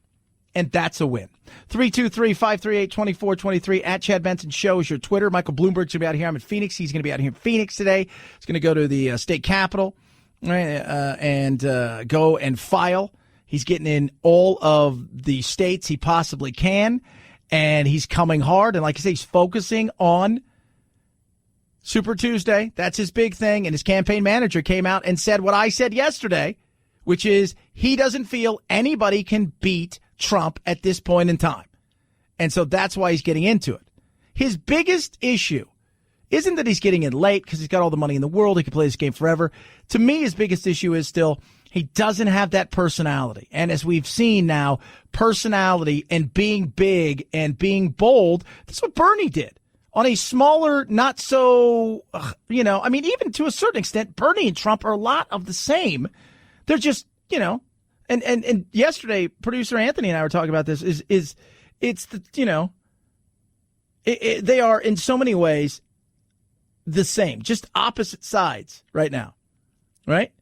And that's a win. 323-538-2423 at Chad Benson Show is your Twitter. Michael Bloomberg's going to be out here. I'm in Phoenix. He's going to be out here in Phoenix today. He's going to go to the state capitol and go and file. He's getting in all of the states he possibly can, and he's coming hard. And like I say, he's focusing on Super Tuesday. That's his big thing. And his campaign manager came out and said what I said yesterday, which is he doesn't feel anybody can beat Trump at this point in time. And so that's why he's getting into it. His biggest issue isn't that he's getting in late because he's got all the money in the world. He can play this game forever. To me, his biggest issue is still he doesn't have that personality. And as we've seen now, personality and being big and being bold, that's what Bernie did. On a smaller, not so, even to a certain extent, Bernie and Trump are a lot of the same. They're just you know, and yesterday, producer Anthony and I were talking about this, it's the, you know, they are in so many ways the same, just opposite sides right now, right?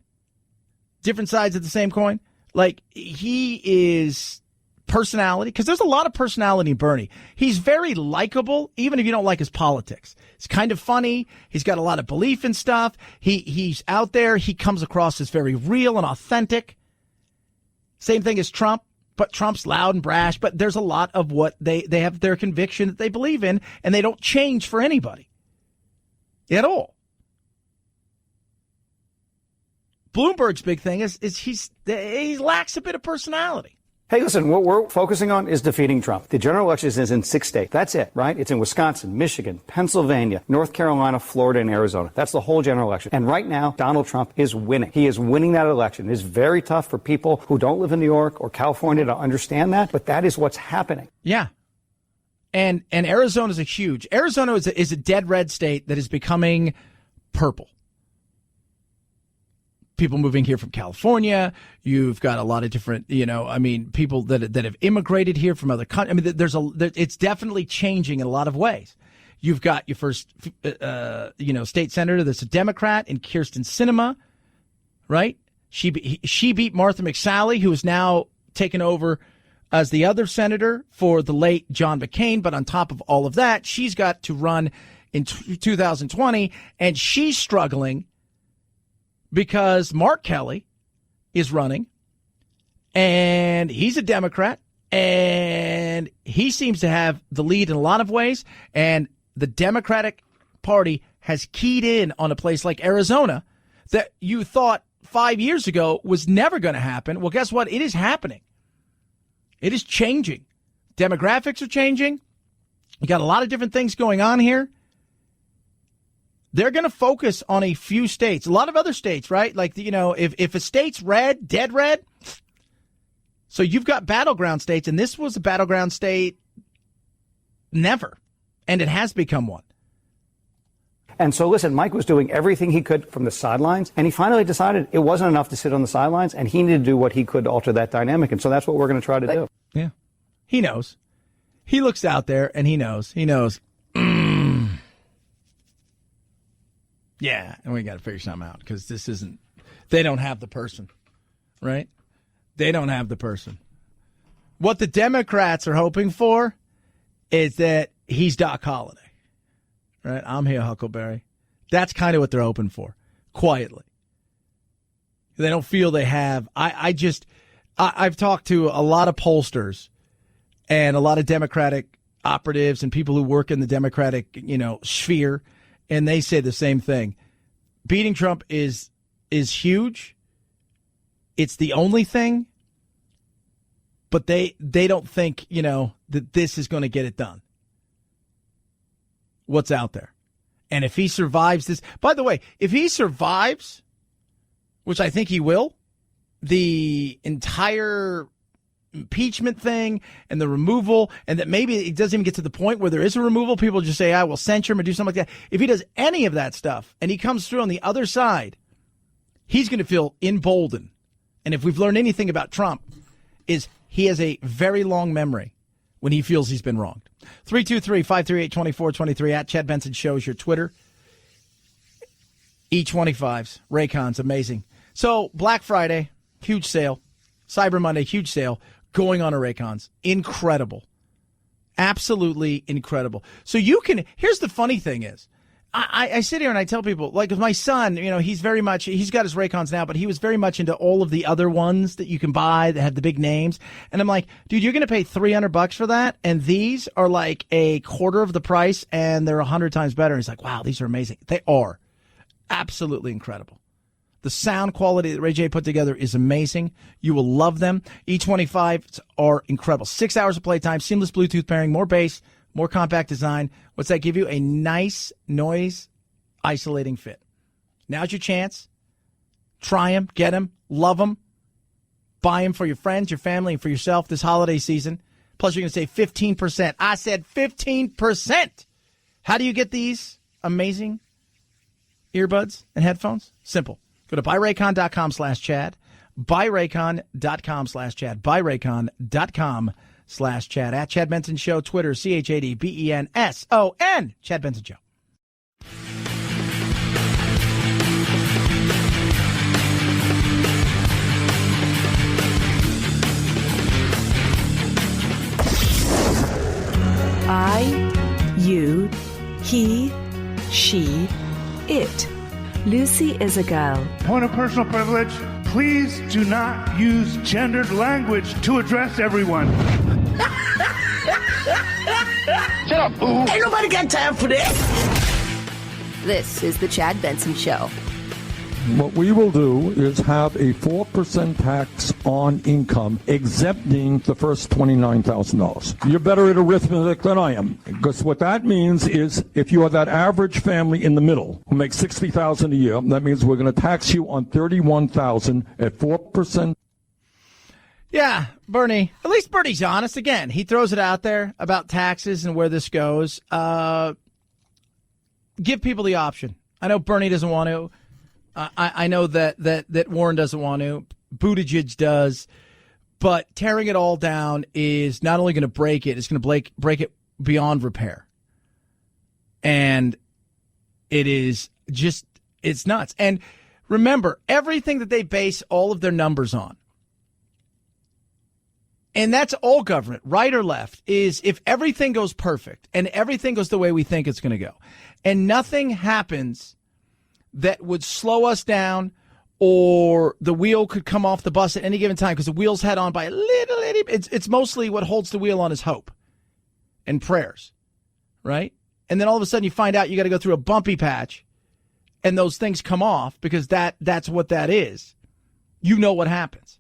Different sides of the same coin. Like, he is personality, because there's a lot of personality in Bernie. He's very likable, even if you don't like his politics. He's kind of funny. He's got a lot of belief in stuff. He's out there. He comes across as very real and authentic. Same thing as Trump, but Trump's loud and brash. But there's a lot of what they have their conviction that they believe in, and they don't change for anybody at all. Bloomberg's big thing is he lacks a bit of personality. Hey, listen, what we're focusing on is defeating Trump. The general election is in 6 states. That's it, right? It's in Wisconsin, Michigan, Pennsylvania, North Carolina, Florida, and Arizona. That's the whole general election. And right now, Donald Trump is winning. He is winning that election. It is very tough for people who don't live in New York or California to understand that, but that is what's happening. Yeah. And Arizona's Arizona is a dead red state that is becoming purple. People moving here from California. You've got a lot of different, people that have immigrated here from other countries. I mean, it's definitely changing in a lot of ways. You've got your first, state senator that's a Democrat in Kyrsten Sinema, right? She beat Martha McSally, who is now taken over as the other senator for the late John McCain. But on top of all of that, she's got to run in 2020, and she's struggling because Mark Kelly is running, and he's a Democrat, and he seems to have the lead in a lot of ways, and the Democratic Party has keyed in on a place like Arizona that you thought 5 years ago was never going to happen. Well, guess what? It is happening. It is changing. Demographics are changing. You got a lot of different things going on here. They're going to focus on a few states, a lot of other states, right? Like, if a state's red, dead red. So you've got battleground states, and this was a battleground state never, and it has become one. And so, listen, Mike was doing everything he could from the sidelines, and he finally decided it wasn't enough to sit on the sidelines, and he needed to do what he could to alter that dynamic. And so that's what we're going to try to do. Yeah. He knows. He looks out there, and he knows. Yeah, and we got to figure something out because they don't have the person, right? They don't have the person. What the Democrats are hoping for is that he's Doc Holliday, right? I'm here, Huckleberry. That's kind of what they're hoping for, quietly. They don't feel they have. I've talked to a lot of pollsters and a lot of Democratic operatives and people who work in the Democratic, sphere. And they say the same thing. Beating Trump is huge. It's the only thing. But they don't think, that this is going to get it done. What's out there? And if he survives this, by the way, if he survives, which I think he will, the entire impeachment thing and the removal, and that maybe it doesn't even get to the point where there is a removal. People just say, I will censure him or do something like that. If he does any of that stuff and he comes through on the other side, he's going to feel emboldened. And if we've learned anything about Trump, is he has a very long memory when he feels he's been wronged. 323-538-2423 at Chad Benson Show is your Twitter. E25s, Raycons, amazing. So Black Friday, huge sale. Cyber Monday, huge sale. Going on Raycons. Incredible. Absolutely incredible. So here's the funny thing is, I sit here and I tell people, like with my son, he's got his Raycons now, but he was very much into all of the other ones that you can buy that have the big names. And I'm like, dude, you're going to pay $300 for that. And these are like a quarter of the price and they're 100 times better. And he's like, wow, these are amazing. They are absolutely incredible. The sound quality that Ray J put together is amazing. You will love them. E25s are incredible. 6 hours of playtime, seamless Bluetooth pairing, more bass, more compact design. What's that give you? A nice noise isolating fit. Now's your chance. Try them, get them, love them. Buy them for your friends, your family, and for yourself this holiday season. Plus, you're going to save 15%. I said 15%. How do you get these amazing earbuds and headphones? Simple. Go to buyraycon.com/Chad. buyraycon.com/Chad. Buyraycon.com/Chad. At Chad Benson Show, Twitter, ChadBenson. Chad Benson Show. I, you, he, she, it. Lucy is a girl. Point of personal privilege. Please do not use gendered language to address everyone. Shut up, boo. Ain't nobody got time for this. This is the Chad Benson Show. What we will do is have a 4% tax on income, exempting the first $29,000. You're better at arithmetic than I am, because what that means is if you are that average family in the middle who makes $60,000 a year, that means we're going to tax you on $31,000 at 4%. Yeah, Bernie. At least Bernie's honest. Again, he throws it out there about taxes and where this goes. Give people the option. I know Bernie doesn't want to. I know that Warren doesn't want to. Buttigieg does. But tearing it all down is not only going to break it, it's going to break it beyond repair. And it is just, it's nuts. And remember, everything that they base all of their numbers on, and that's all government, right or left, is if everything goes perfect and everything goes the way we think it's going to go, and nothing happens that would slow us down or the wheel could come off the bus at any given time because the wheel's head on by a little, it's mostly what holds the wheel on is hope and prayers, right? And then all of a sudden you find out you got to go through a bumpy patch and those things come off because that's what that is. You know what happens.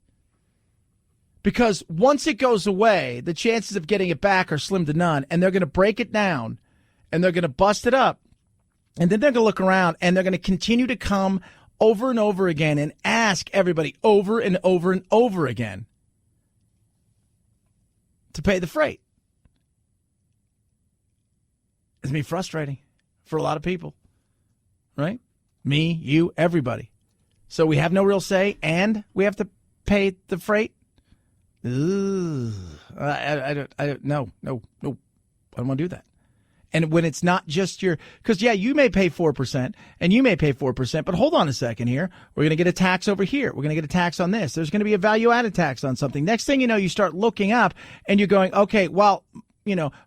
Because once it goes away, the chances of getting it back are slim to none, and they're going to break it down and they're going to bust it up. And then they're going to look around and they're going to continue to come over and over again and ask everybody over and over and over again to pay the freight. It's going to be frustrating for a lot of people, right? Me, you, everybody. So we have no real say and we have to pay the freight. Ugh. I don't, no. I don't want to do that. And when it's not just because, yeah, you may pay 4% and you may pay 4%, but hold on a second here. We're going to get a tax over here. We're going to get a tax on this. There's going to be a value-added tax on something. Next thing you know, you start looking up and you're going, okay, well,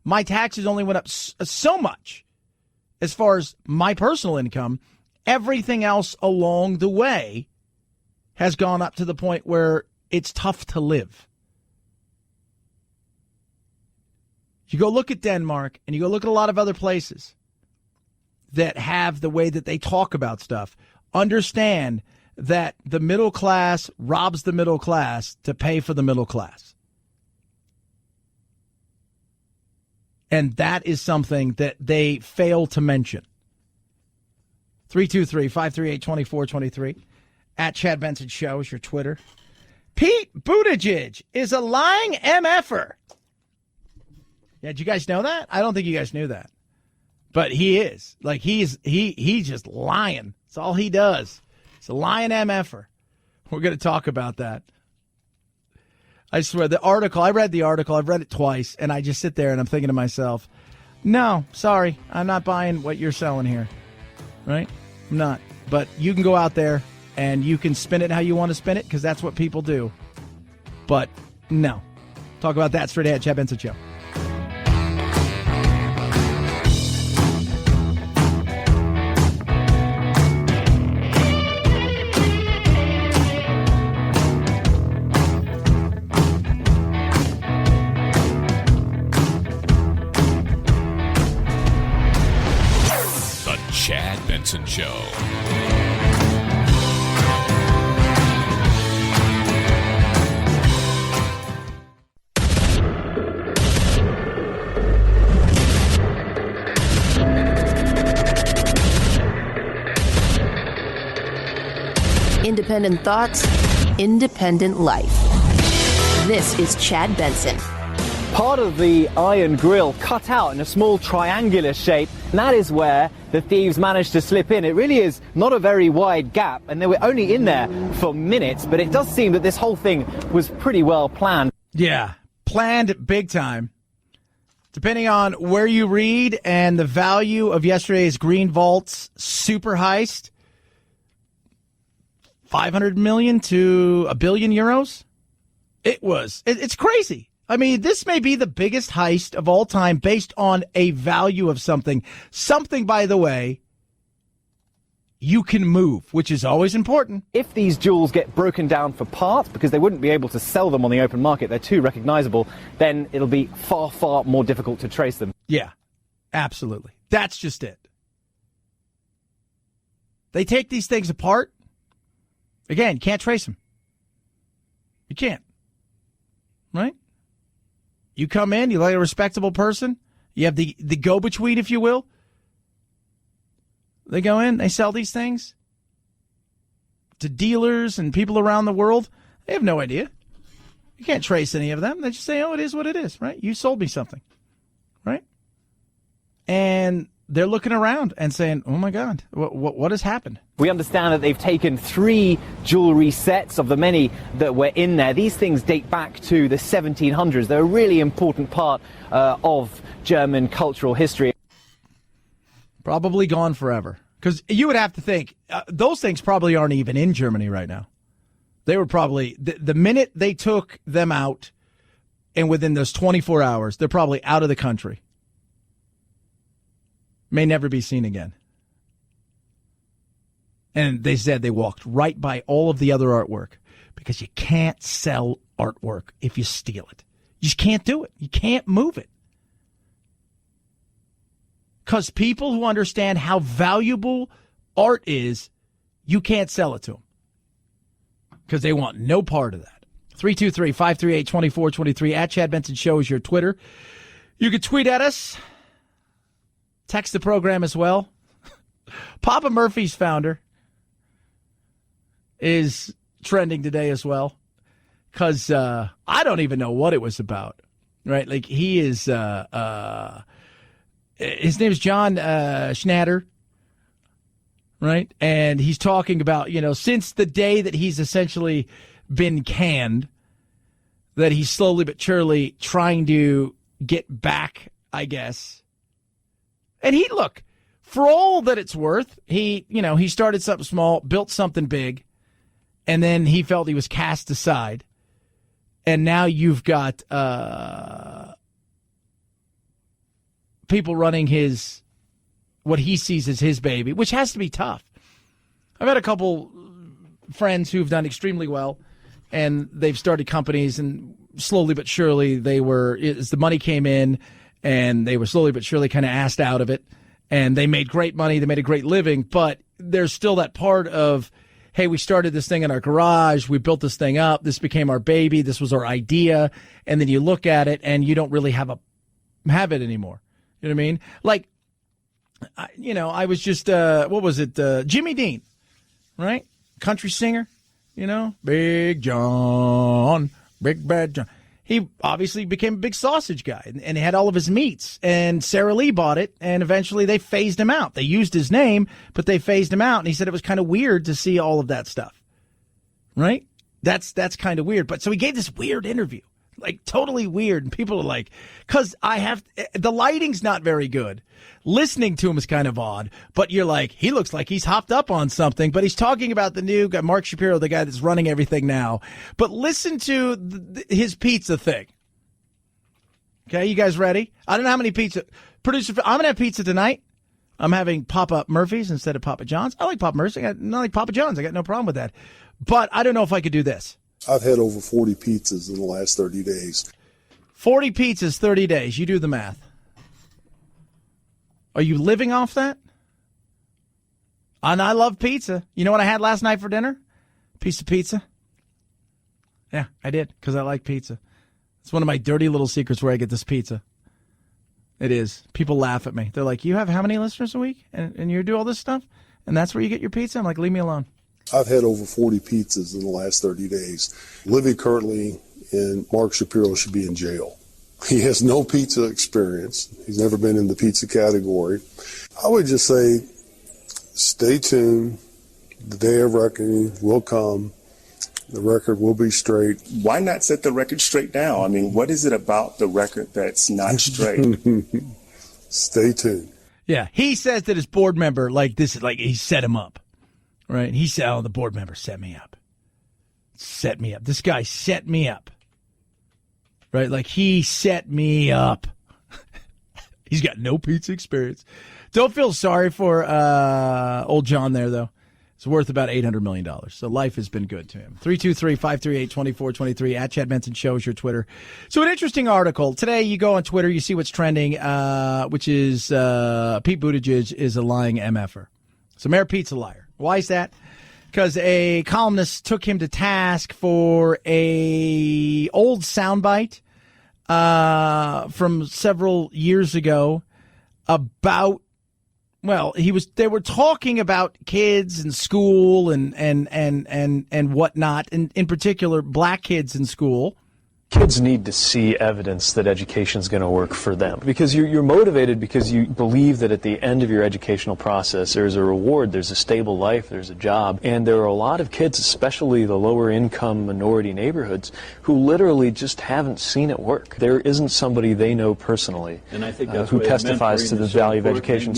my taxes only went up so much as far as my personal income. Everything else along the way has gone up to the point where it's tough to live. You go look at Denmark and you go look at a lot of other places that have the way that they talk about stuff. Understand that the middle class robs the middle class to pay for the middle class. And that is something that they fail to mention. 323-538-2423. At Chad Benson Show is your Twitter. Pete Buttigieg is a lying MFer. Yeah, did you guys know that? I don't think you guys knew that. But he is. Like, he's just lying. That's all he does. He's a lying MFer. We're going to talk about that. I swear, I read the article. I've read it twice, and I just sit there and I'm thinking to myself, no, sorry, I'm not buying what you're selling here. Right? I'm not. But you can go out there and you can spin it how you want to spin it because that's what people do. But no. Talk about that straight ahead. Chad Benson Show. Chad Benson Show. Independent thoughts, independent life. This is Chad Benson. part of the iron grill cut out in a small triangular shape, and that is where the thieves managed to slip in. It really is not a very wide gap, and they were only in there for minutes, but it does seem that this whole thing was pretty well planned. Yeah, planned big time. Depending on where you read and the value of yesterday's Green Vault's super heist, 500 million to a billion euros. It's crazy. I mean, this may be the biggest heist of all time based on a value of something. Something, by the way, you can move, which is always important. If these jewels get broken down for parts, because they wouldn't be able to sell them on the open market, they're too recognizable, then it'll be far, far more difficult to trace them. Yeah, absolutely. That's just it. They take these things apart. Again, you can't trace them. You can't. Right? You come in, you like a respectable person. You have the go-between, if you will. They go in, they sell these things to dealers and people around the world. They have no idea. You can't trace any of them. They just say, oh, it is what it is, right? You sold me something, right? And they're looking around and saying, oh, my God, what has happened? We understand that they've taken 3 jewelry sets of the many that were in there. These things date back to the 1700s. They're a really important part of German cultural history. Probably gone forever. Because you would have to think, those things probably aren't even in Germany right now. They were probably, the minute they took them out, and within those 24 hours, they're probably out of the country. May never be seen again. And they said they walked right by all of the other artwork because you can't sell artwork if you steal it. You just can't do it. You can't move it. Because people who understand how valuable art is, you can't sell it to them. Because they want no part of that. 323-538-2423 at Chad Benson Show is your Twitter. You can tweet at us. Text the program as well. Papa Murphy's founder is trending today as well. Because I don't even know what it was about. Right? Like, he is... his name is John Schnatter, right? And he's talking about, since the day that he's essentially been canned, that he's slowly but surely trying to get back, I guess. And look, for all that it's worth, he started something small, built something big, and then he felt he was cast aside. And now you've got people running what he sees as his baby, which has to be tough. I've had a couple friends who've done extremely well, and they've started companies, and slowly but surely as the money came in, and they were slowly but surely kind of asked out of it, and they made great money, they made a great living, but there's still that part of, hey, we started this thing in our garage, we built this thing up, this became our baby, this was our idea, and then you look at it, and you don't really have it anymore. You know what I mean? Like, I was just, what was it? Jimmy Dean, right? Country singer, Big John, Big Bad John. He obviously became a big sausage guy, and he had all of his meats, and Sara Lee bought it, and eventually they phased him out. They used his name, but they phased him out, and he said it was kind of weird to see all of that stuff, right? That's kind of weird. But so he gave this weird interview. Like, totally weird. And people are like, because the lighting's not very good. Listening to him is kind of odd. But you're like, he looks like he's hopped up on something. But he's talking about the new guy, Mark Shapiro, the guy that's running everything now. But listen to his pizza thing. Okay, you guys ready? I don't know how many pizza. Producer, I'm going to have pizza tonight. I'm having Papa Murphy's instead of Papa John's. I like Papa Murphy's. I like Papa John's. I got no problem with that. But I don't know if I could do this. I've had over 40 pizzas in the last 30 days. 40 pizzas, 30 days. You do the math. Are you living off that? And I love pizza. You know what I had last night for dinner? Piece of pizza. Yeah, I did, because I like pizza. It's one of my dirty little secrets where I get this pizza. It is. People laugh at me. They're like, you have how many listeners a week? And you do all this stuff? And that's where you get your pizza? I'm like, leave me alone. I've had over 40 pizzas in the last 30 days. Living currently in Mark Shapiro should be in jail. He has no pizza experience. He's never been in the pizza category. I would just say, stay tuned. The day of reckoning will come. The record will be straight. Why not set the record straight now? I mean, what is it about the record that's not straight? Stay tuned. Yeah, he says that his board member, like this is like he set him up, right? He said, "Oh, the board member set me up. Set me up. This guy set me up." Right? Like he set me up. He's got no pizza experience. Don't feel sorry for old John there, though. It's worth about $800 million. So life has been good to him. 323-538-2423 at Chad Benson Show is your Twitter. So an interesting article. Today you go on Twitter, you see what's trending, which is Pete Buttigieg is a lying MFer. So Mayor Pete's a liar. Why is that? Because a columnist took him to task for a old soundbite from several years ago about, well, they were talking about kids in school and whatnot, and in particular black kids in school. Kids need to see evidence that education is going to work for them, because you're motivated because you believe that at the end of your educational process there's a reward, there's a stable life, there's a job. And there are a lot of kids, especially the lower income minority neighborhoods, who literally just haven't seen it work. There isn't somebody they know personally and I think that's who testifies to the value of education.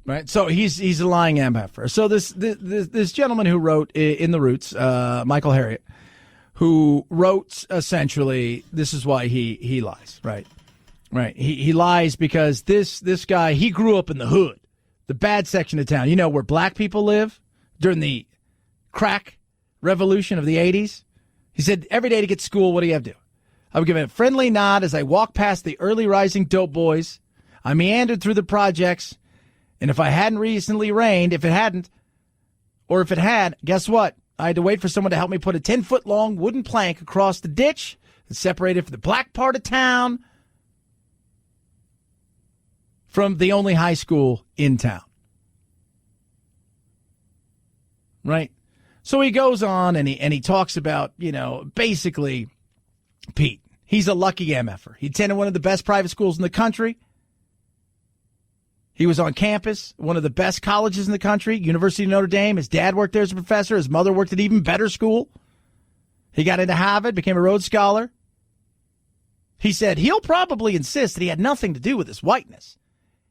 Right, so he's a lying MFer. So this gentleman who wrote in the Roots, Michael Harriot, who wrote essentially, this is why he lies, right? Right. He lies because this guy, he grew up in the hood, the bad section of town. You know, where black people live during the crack revolution of the 80s. He said, every day to get to school, what do you have to do? I would give a friendly nod as I walked past the early rising dope boys. I meandered through the projects, and if I hadn't recently rained, if it hadn't, or if it had, guess what? I had to wait for someone to help me put a 10-foot-long wooden plank across the ditch that separated the black part of town from the only high school in town. Right? So he goes on and he talks about, basically, Pete, he's a lucky MFer. He attended one of the best private schools in the country. He was on campus, one of the best colleges in the country, University of Notre Dame. His dad worked there as a professor. His mother worked at an even better school. He got into Harvard, became a Rhodes Scholar. He said he'll probably insist that he had nothing to do with his whiteness.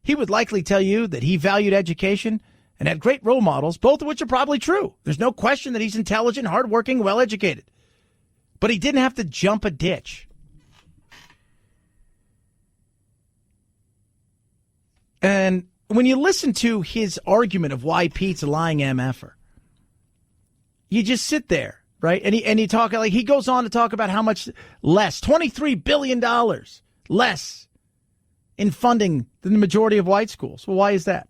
He would likely tell you that he valued education and had great role models, both of which are probably true. There's no question that he's intelligent, hardworking, well-educated. But he didn't have to jump a ditch. And when you listen to his argument of why Pete's a lying MFer, you just sit there, right? And he talk like he goes on to talk about how much less, $23 billion less in funding than the majority of white schools. Well, why is that?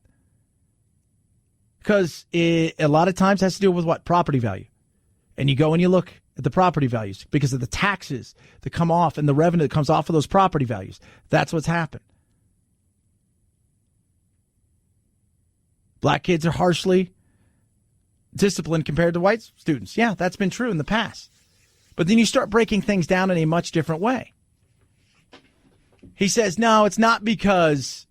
Because a lot of times has to do with what? Property value. And you go and you look at the property values because of the taxes that come off and the revenue that comes off of those property values. That's what's happened. Black kids are harshly disciplined compared to white students. Yeah, that's been true in the past. But then you start breaking things down in a much different way. He says, no, it's not because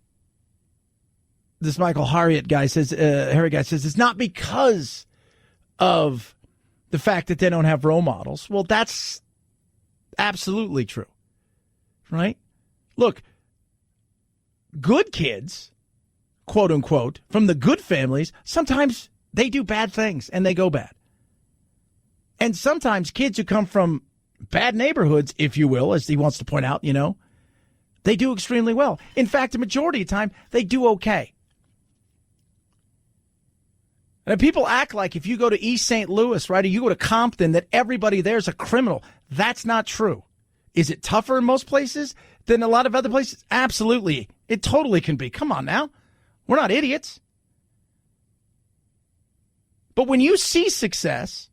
this Michael Harriot guy says, it's not because of the fact that they don't have role models. Well, that's absolutely true, right? Look, good kids, quote unquote, from the good families, sometimes they do bad things and they go bad. And sometimes kids who come from bad neighborhoods, if you will, as he wants to point out, they do extremely well. In fact, the majority of the time, they do okay. And people act like if you go to East St. Louis, right, or you go to Compton, that everybody there's a criminal. That's not true. Is it tougher in most places than a lot of other places? Absolutely. It totally can be. Come on now. We're not idiots. But when you see success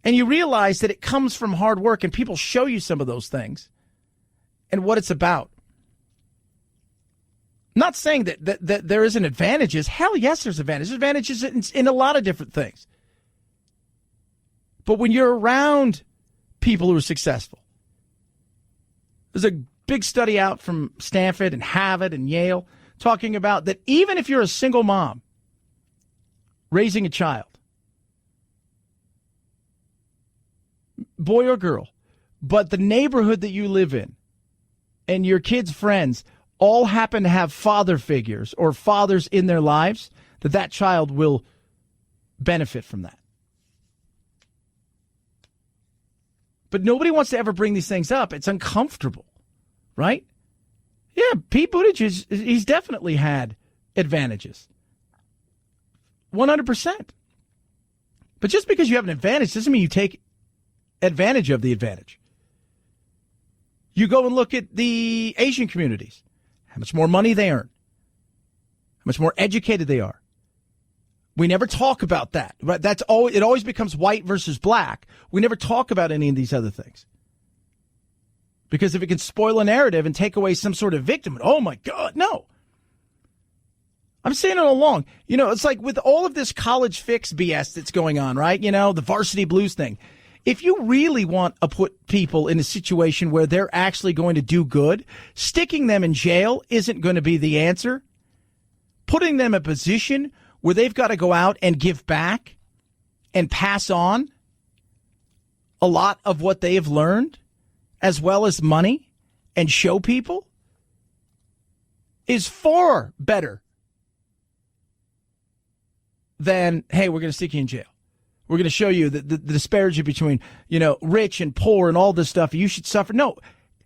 and you realize that it comes from hard work and people show you some of those things and what it's about. I'm not saying that there isn't advantages. Hell yes, there's advantages. There's advantages in a lot of different things. But when you're around people who are successful. There's a big study out from Stanford and Harvard and Yale talking about that even if you're a single mom raising a child, boy or girl, but the neighborhood that you live in and your kids' friends all happen to have father figures or fathers in their lives, that child will benefit from that. But nobody wants to ever bring these things up. It's uncomfortable, right? Yeah, Pete Buttigieg, he's definitely had advantages. 100%. But just because you have an advantage doesn't mean you take advantage of the advantage. You go and look at the Asian communities, how much more money they earn, how much more educated they are. We never talk about that. Right? It always becomes white versus black. We never talk about any of these other things. Because if it can spoil a narrative and take away some sort of victim, oh my God, no. I'm saying it all along. You know, it's like with all of this college fix BS that's going on, right? You know, the varsity blues thing. If you really want to put people in a situation where they're actually going to do good, sticking them in jail isn't going to be the answer. Putting them in a position where they've got to go out and give back and pass on a lot of what they have learned, as well as money, and show people, is far better than, hey, we're going to stick you in jail. We're going to show you the disparity between, rich and poor and all this stuff. You should suffer. No,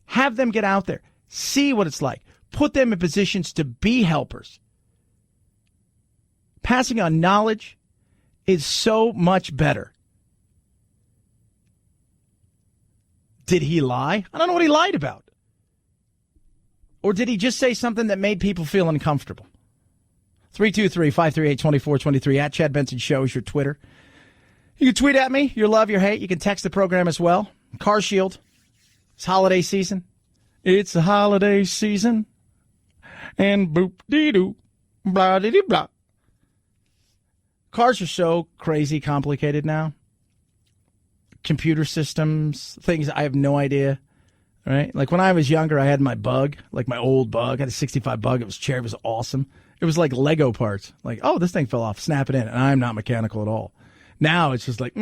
have them get out there, see what it's like, put them in positions to be helpers. Passing on knowledge is so much better. Did he lie? I don't know what he lied about. Or did he just say something that made people feel uncomfortable? 323-538-2423 at Chad Benson Show is your Twitter. You can tweet at me, your love, your hate. You can text the program as well. Car Shield. It's holiday season. It's the holiday season. And boop-dee-doo, blah-dee-dee-blah. Cars are so crazy complicated now. Computer systems, things I have no idea, right? Like when I was younger, I had my Bug, like my old Bug. I had a 65 Bug. It was awesome. It was like Lego parts. Like, oh, this thing fell off. Snap it in. And I'm not mechanical at all. Now it's just like,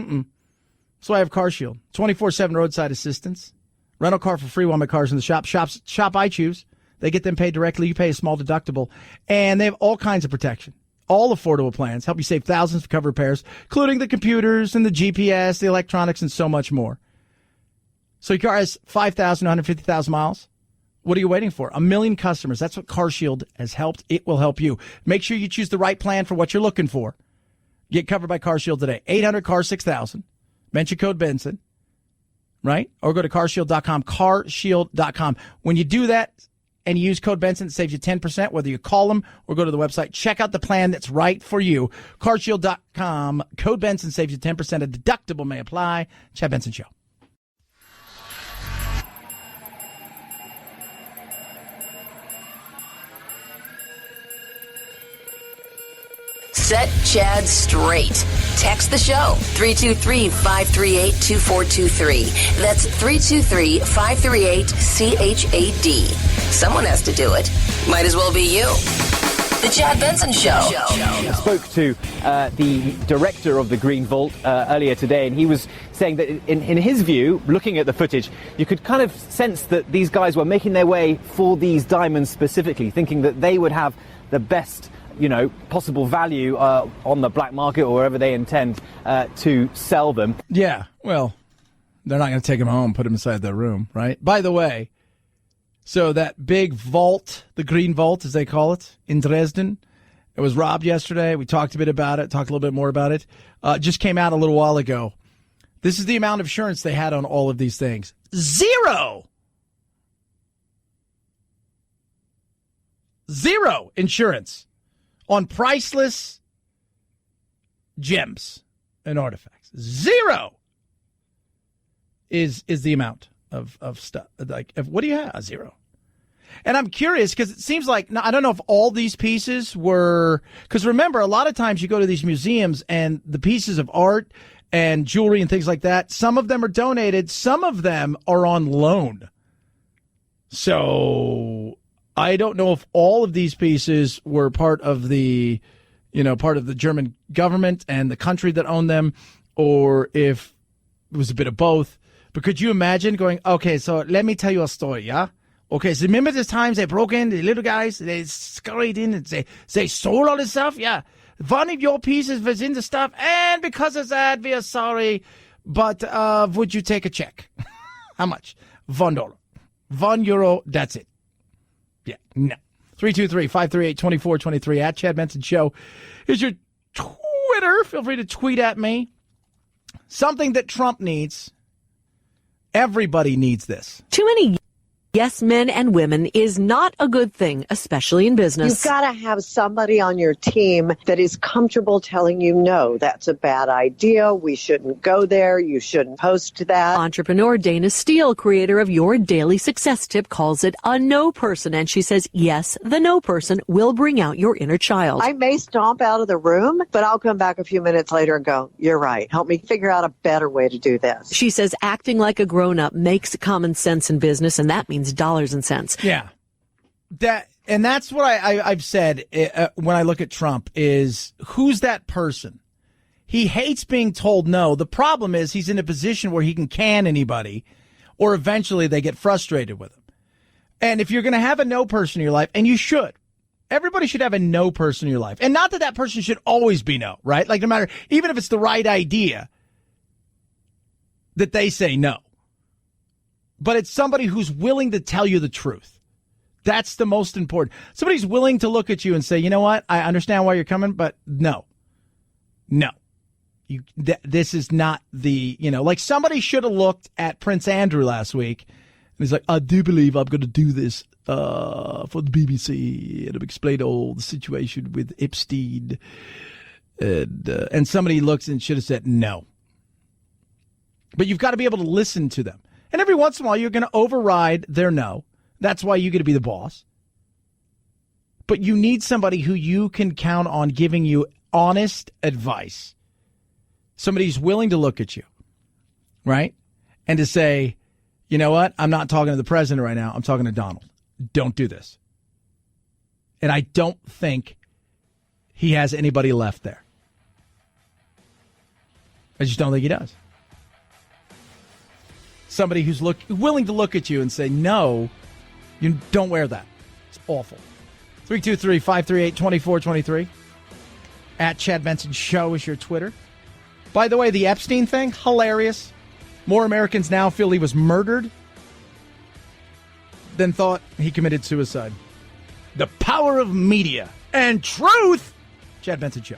So I have Car Shield. 24/7 roadside assistance. Rental car for free while my car's in the shop. Shop I choose. They get them paid directly. You pay a small deductible. And they have all kinds of protection. All affordable plans help you save thousands for cover repairs, including the computers and the GPS, the electronics, and so much more. So your car has 5,000, 150,000 miles. What are you waiting for? 1 million customers. That's what Car Shield has helped. It will help you. Make sure you choose the right plan for what you're looking for. Get covered by Car Shield today. 800-CAR-6000. Mention code Benson, right? Or go to carshield.com, carshield.com. When you do that, and you use code Benson, it saves you 10%, whether you call them or go to the website. Check out the plan that's right for you. Carshield.com, code Benson saves you 10%. A deductible may apply. Chad Benson Show. Set Chad straight. Text the show, 323-538-2423. That's 323-538-CHAD. Someone has to do it. Might as well be you. The Chad Benson Show. I spoke to the director of the Green Vault earlier today, and he was saying that in his view, looking at the footage, you could kind of sense that these guys were making their way for these diamonds specifically, thinking that they would have the best possible value on the black market or wherever they intend to sell them. Yeah, well, they're not going to take them home, put them inside their room, right? By the way, so that big vault, the Green Vault, as they call it, in Dresden, it was robbed yesterday. We talked a bit about it, talked a little bit more about it. Just came out a little while ago. This is the amount of insurance they had on all of these things. Zero insurance on priceless gems and artifacts. Zero is the amount of stuff. Like, what do you have? Zero. And I'm curious because it seems like, I don't know if all these pieces were, because remember, a lot of times you go to these museums and the pieces of art and jewelry and things like that. Some of them are donated. Some of them are on loan. So I don't know if all of these pieces were part of the German government and the country that owned them, or if it was a bit of both. But could you imagine going, okay, so let me tell you a story, yeah? Okay, so remember the times they broke in, the little guys, they scurried in and they stole all this stuff? Yeah. One of your pieces was in the stuff, and because of that, we are sorry, but would you take a check? How much? $1. €1, that's it. Yeah, no. 323-538-2423 at Chad Benson Show is your Twitter. Feel free to tweet at me. Something that Trump needs. Everybody needs this. Too many yes men and women is not a good thing, especially in business. You've got to have somebody on your team that is comfortable telling you, no, that's a bad idea. We shouldn't go there. You shouldn't post that. Entrepreneur Dana Steele, creator of Your Daily Success Tip, calls it a no person. And she says, yes, the no person will bring out your inner child. I may stomp out of the room, but I'll come back a few minutes later and go, you're right. Help me figure out a better way to do this. She says acting like a grown-up makes common sense in business, and that means dollars and cents. Yeah. That's what I've said when I look at Trump is, who's that person? He hates being told no. The problem is he's in a position where he can anybody, or eventually they get frustrated with him. And if you're going to have a no person in your life, and you should, everybody should have a no person in your life. And not that person should always be no, right? Like no matter, even if it's the right idea, that they say no. But it's somebody who's willing to tell you the truth. That's the most important. Somebody's willing to look at you and say, you know what? I understand why you're coming, but no. This is not the, like somebody should have looked at Prince Andrew last week. And he's like, I do believe I'm going to do this for the BBC and explain all the situation with Epstein. And somebody looks and should have said no. But you've got to be able to listen to them. And every once in a while, you're going to override their no. That's why you get to be the boss. But you need somebody who you can count on giving you honest advice. Somebody who's willing to look at you, right? And to say, you know what? I'm not talking to the president right now. I'm talking to Donald. Don't do this. And I don't think he has anybody left there. I just don't think he does. Somebody who's willing to look at you and say, no, you don't wear that. It's awful. 323-538-2423. At Chad Benson Show is your Twitter. By the way, the Epstein thing, hilarious. More Americans now feel he was murdered than thought he committed suicide. The power of media and truth. Chad Benson Show.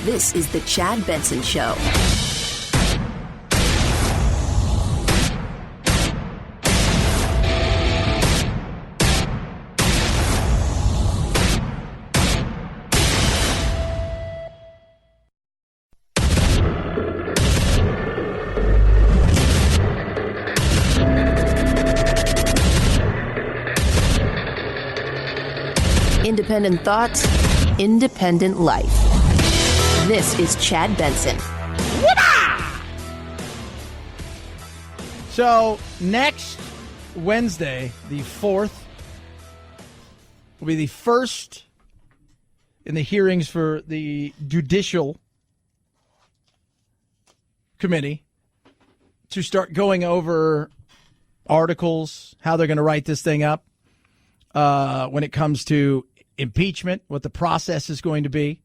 This is the Chad Benson Show. Independent thoughts, independent life. This is Chad Benson. So next Wednesday, the 4th, will be the first in the hearings for the Judicial Committee to start going over articles, how they're going to write this thing up when it comes to impeachment, what the process is going to be.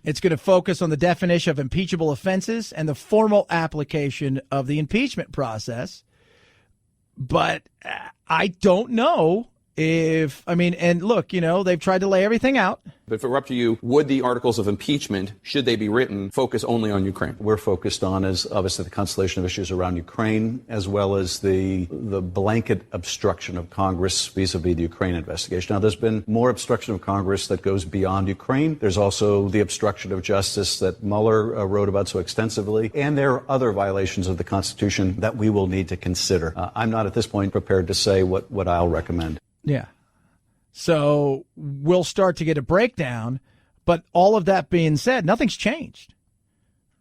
It's going to focus on the definition of impeachable offenses and the formal application of the impeachment process. But I don't know And look, they've tried to lay everything out. But if it were up to you, would the articles of impeachment, should they be written, focus only on Ukraine? We're focused on, as obviously, the constellation of issues around Ukraine, as well as the blanket obstruction of Congress vis-a-vis the Ukraine investigation. Now, there's been more obstruction of Congress that goes beyond Ukraine. There's also the obstruction of justice that Mueller wrote about so extensively. And there are other violations of the Constitution that we will need to consider. I'm not at this point prepared to say what I'll recommend. Yeah. So we'll start to get a breakdown. But all of that being said, nothing's changed,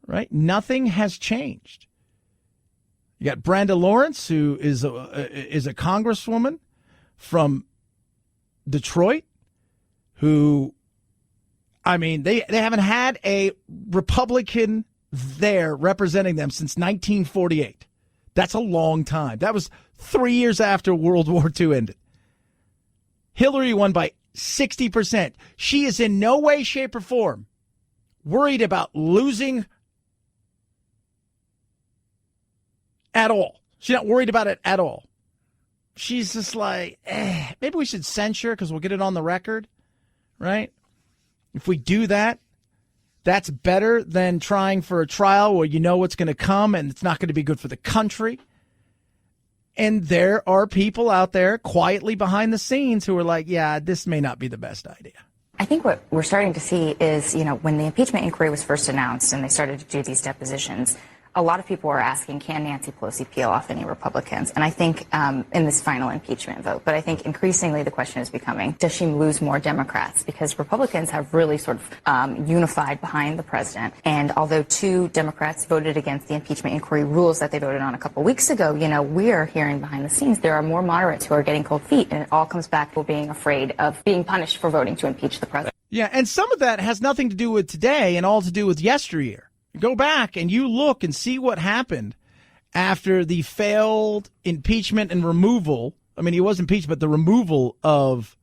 right? Nothing has changed. You got Brenda Lawrence, who is a congresswoman from Detroit, who, they haven't had a Republican there representing them since 1948. That's a long time. That was 3 years after World War II ended. Hillary won by 60%. She is in no way, shape, or form worried about losing at all. She's not worried about it at all. She's just like, maybe we should censure because we'll get it on the record, right? If we do that, that's better than trying for a trial where you know what's going to come and it's not going to be good for the country. And there are people out there quietly behind the scenes who are like, yeah, this may not be the best idea. I think what we're starting to see is, when the impeachment inquiry was first announced and they started to do these depositions, a lot of people were asking, can Nancy Pelosi peel off any Republicans? And I think in this final impeachment vote, but I think increasingly the question is becoming, does she lose more Democrats? Because Republicans have really sort of unified behind the president. And although 2 Democrats voted against the impeachment inquiry rules that they voted on a couple weeks ago, we are hearing behind the scenes there are more moderates who are getting cold feet. And it all comes back to being afraid of being punished for voting to impeach the president. Yeah, and some of that has nothing to do with today and all to do with yesteryear. Go back and you look and see what happened after the failed impeachment and removal. He was impeached, but the removal of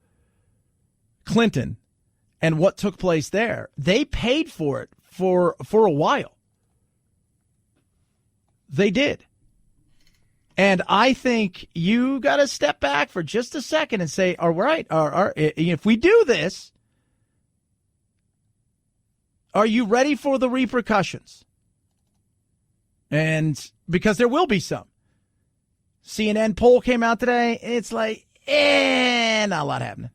Clinton and what took place there. They paid for it for a while. They did. And I think you got to step back for just a second and say, all right, if we do this, are you ready for the repercussions? And because there will be some. CNN poll came out today. It's like, not a lot happening.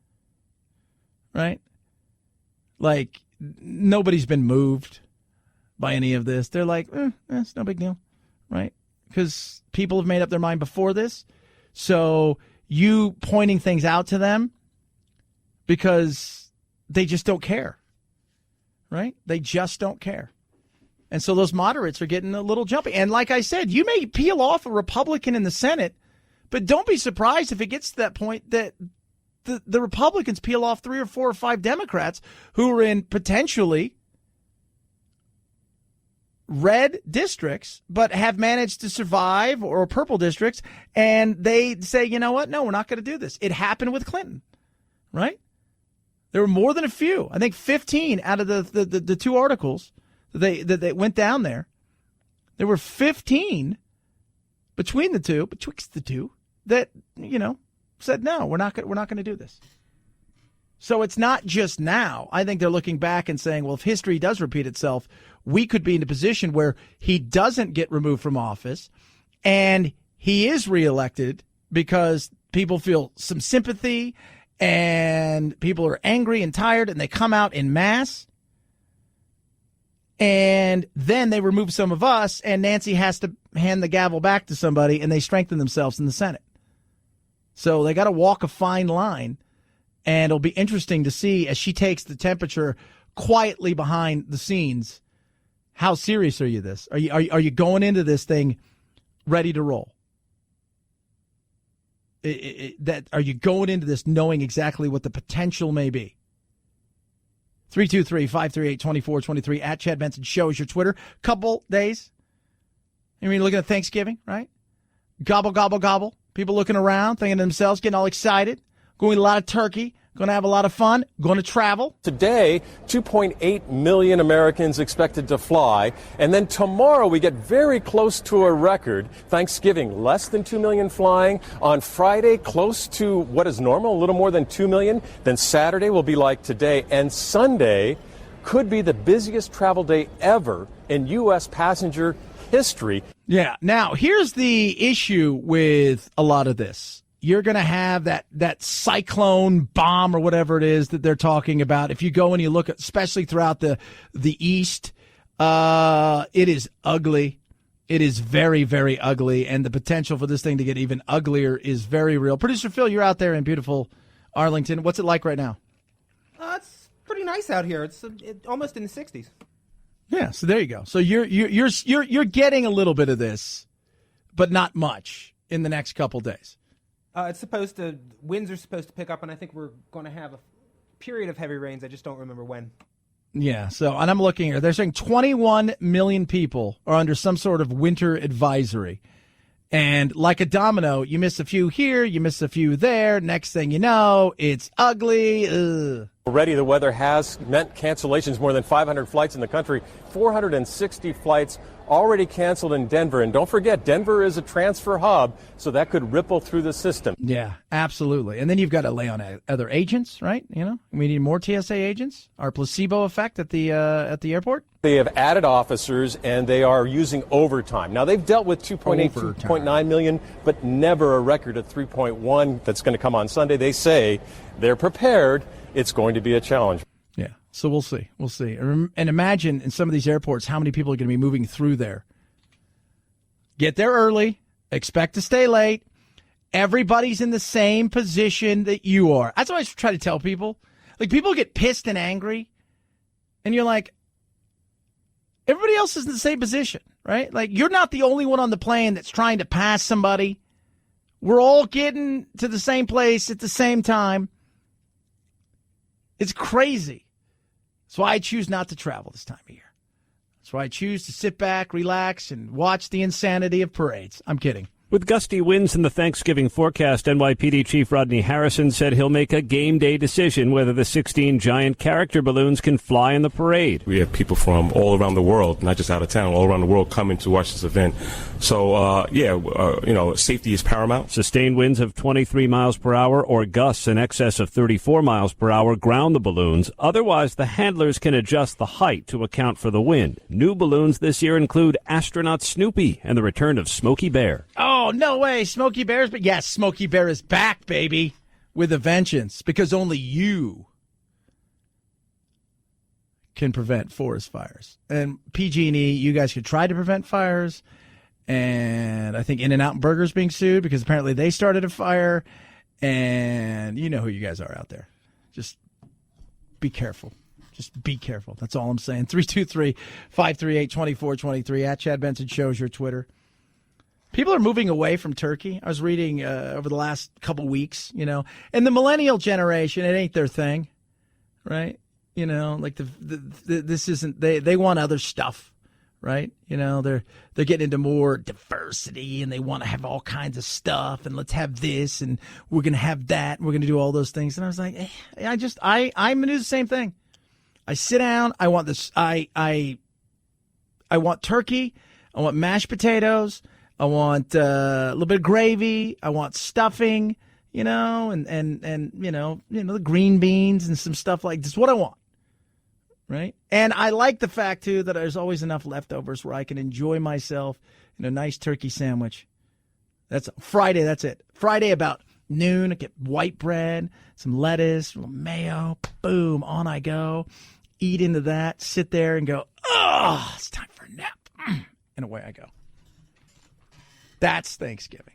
Right? Like, nobody's been moved by any of this. They're like, it's no big deal. Right? Because people have made up their mind before this. So you pointing things out to them because they just don't care. Right? They just don't care. And so those moderates are getting a little jumpy. And like I said, you may peel off a Republican in the Senate, but don't be surprised if it gets to that point that the Republicans peel off 3 or 4 or 5 Democrats who are in potentially red districts, but have managed to survive, or purple districts, and they say, you know what? No, we're not going to do this. It happened with Clinton, right? There were more than a few. I think 15 out of the 2 articles that they went down there. There were 15 betwixt the two that, said, no, we're not going to do this. So it's not just now. I think they're looking back and saying, well, if history does repeat itself, we could be in a position where he doesn't get removed from office and he is reelected because people feel some sympathy and people are angry and tired and they come out in mass. And then they remove some of us and Nancy has to hand the gavel back to somebody and they strengthen themselves in the Senate. So they got to walk a fine line. And it'll be interesting to see as she takes the temperature quietly behind the scenes. How serious are you this? Are you going into this thing ready to roll? Are you going into this knowing exactly what the potential may be? 323-538-2423 at Chad Benson Show is your Twitter. Couple days. I mean, looking at Thanksgiving, right? Gobble, gobble, gobble. People looking around, thinking to themselves, getting all excited. Going to eat a lot of turkey, Going to have a lot of fun. Going to travel. Today, 2.8 million Americans expected to fly. And then tomorrow, we get very close to a record. Thanksgiving, less than 2 million flying. On Friday, close to what is normal, a little more than 2 million. Then Saturday will be like today. And Sunday could be the busiest travel day ever in U.S. passenger history. Yeah. Now, here's the issue with a lot of this. You're going to have that cyclone bomb or whatever it is that they're talking about. If you go and you look at, especially throughout the East, it is ugly. It is very, very ugly. And the potential for this thing to get even uglier is very real. Producer Phil, you're out there in beautiful Arlington. What's it like right now? It's pretty nice out here. It's almost in the 60s. Yeah, so there you go. So you're getting a little bit of this, but not much in the next couple days. Winds are supposed to pick up, and I think we're going to have a period of heavy rains. I just don't remember when. Yeah, and I'm looking here. They're saying 21 million people are under some sort of winter advisory. And like a domino, you miss a few here, you miss a few there. Next thing you know, it's ugly. Ugh. Already, the weather has meant cancellations. More than 500 flights in the country, 460 flights already canceled in Denver. And don't forget, Denver is a transfer hub, so that could ripple through the system. Yeah, absolutely. And then you've got to lay on other agents, right? You know, we need more TSA agents. Our placebo effect at the airport. They have added officers, and they are using overtime. Now, they've dealt with 2.8, 2.9 million, but never a record of 3.1 that's going to come on Sunday. They say they're prepared. It's going to be a challenge. Yeah, so we'll see. We'll see. And imagine in some of these airports how many people are going to be moving through there. Get there early. Expect to stay late. Everybody's in the same position that you are. That's what I try to tell people. Like, people get pissed and angry, and you're like, everybody else is in the same position, right? Like, you're not the only one on the plane that's trying to pass somebody. We're all getting to the same place at the same time. It's crazy. That's why I choose not to travel this time of year. That's why I choose to sit back, relax, and watch the insanity of parades. I'm kidding. With gusty winds in the Thanksgiving forecast, NYPD Chief Rodney Harrison said he'll make a game day decision whether the 16 giant character balloons can fly in the parade. We have people from all around the world, not just out of town, all around the world coming to watch this event. So, safety is paramount. Sustained winds of 23 miles per hour or gusts in excess of 34 miles per hour ground the balloons. Otherwise, the handlers can adjust the height to account for the wind. New balloons this year include astronaut Snoopy and the return of Smokey Bear. Oh, no way, Smokey Bear's, but yes, Smokey Bear is back, baby, with a vengeance, because only you can prevent forest fires. And PG&E, you guys could try to prevent fires, and I think In-N-Out Burger's being sued because apparently they started a fire, and you know who you guys are out there. Just be careful. Just be careful. That's all I'm saying. 323-538-2423 at Chad Benson Show's your Twitter. People are moving away from Turkey. I was reading over the last couple weeks, and the millennial generation, it ain't their thing, right? Like this isn't, they want other stuff, right? They're getting into more diversity, and they want to have all kinds of stuff, and let's have this, and we're going to have that, and we're going to do all those things. And I was like, I'm going to do the same thing. I sit down. I want this. I want turkey. I want mashed potatoes. I want a little bit of gravy. I want stuffing, and the green beans and some stuff like this. What I want, right? And I like the fact too that there's always enough leftovers where I can enjoy myself in a nice turkey sandwich. That's Friday. That's it. Friday about noon. I get white bread, some lettuce, a little mayo. Boom, on I go. Eat into that. Sit there and go. Oh, it's time for a nap. And away I go. That's Thanksgiving.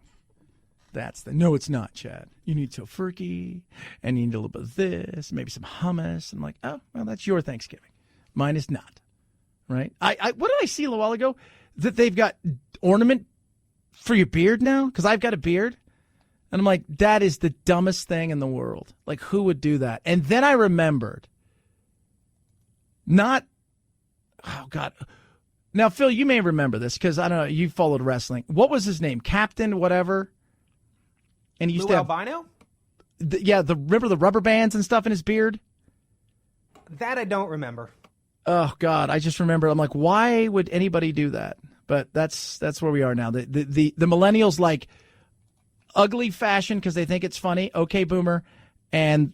No, it's not, Chad. You need tofurkey, and you need a little bit of this, maybe some hummus. I'm like, oh, well, that's your Thanksgiving. Mine is not, right? What did I see a little while ago? That they've got ornament for your beard now? Because I've got a beard. And I'm like, that is the dumbest thing in the world. Like, who would do that? And then I remembered, oh, God. Now, Phil, you may remember this because, I don't know, you followed wrestling. What was his name? Captain whatever? And he used Lou to have, Albino? remember the rubber bands and stuff in his beard? That I don't remember. Oh God, I just remember. I'm like, why would anybody do that? But that's where we are now. The millennials like ugly fashion because they think it's funny. Okay, boomer, and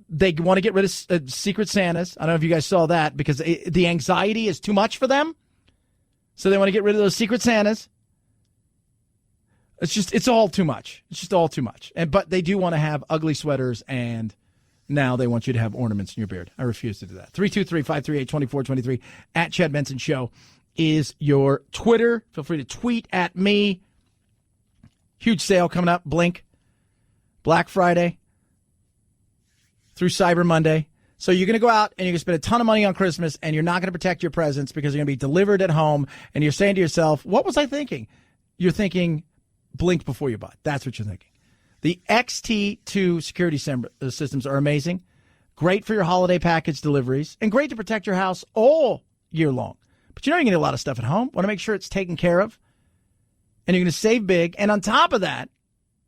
they want to get rid of Secret Santas. I don't know if you guys saw that because the anxiety is too much for them. So they want to get rid of those Secret Santas. It's all too much. It's just all too much. But they do want to have ugly sweaters, and now they want you to have ornaments in your beard. I refuse to do that. 323-538-2423 at Chad Benson Show is your Twitter. Feel free to tweet at me. Huge sale coming up. Blink. Black Friday through Cyber Monday. So you're going to go out and you're going to spend a ton of money on Christmas, and you're not going to protect your presents because they're going to be delivered at home, and you're saying to yourself, what was I thinking? You're thinking, blink before you buy. That's what you're thinking. The XT2 security systems are amazing. Great for your holiday package deliveries, and great to protect your house all year long. But you know you're going to get a lot of stuff at home. Want to make sure it's taken care of, and you're going to save big. And on top of that,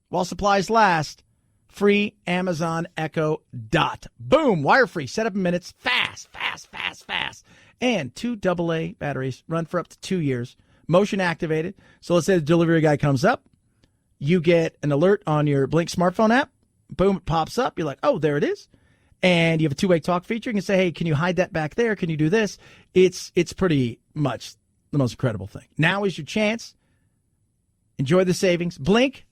while supplies last, free Amazon Echo Dot. Boom, wire free, set up in minutes, fast. And 2 AA batteries run for up to 2 years, motion activated. So let's say the delivery guy comes up, you get an alert on your Blink smartphone app. Boom, it pops up. You're like, oh, there it is. And you have a two-way talk feature. You can say, hey, can you hide that back there? Can you do this? It's pretty much the most incredible thing. Now is your chance. Enjoy the savings. Blink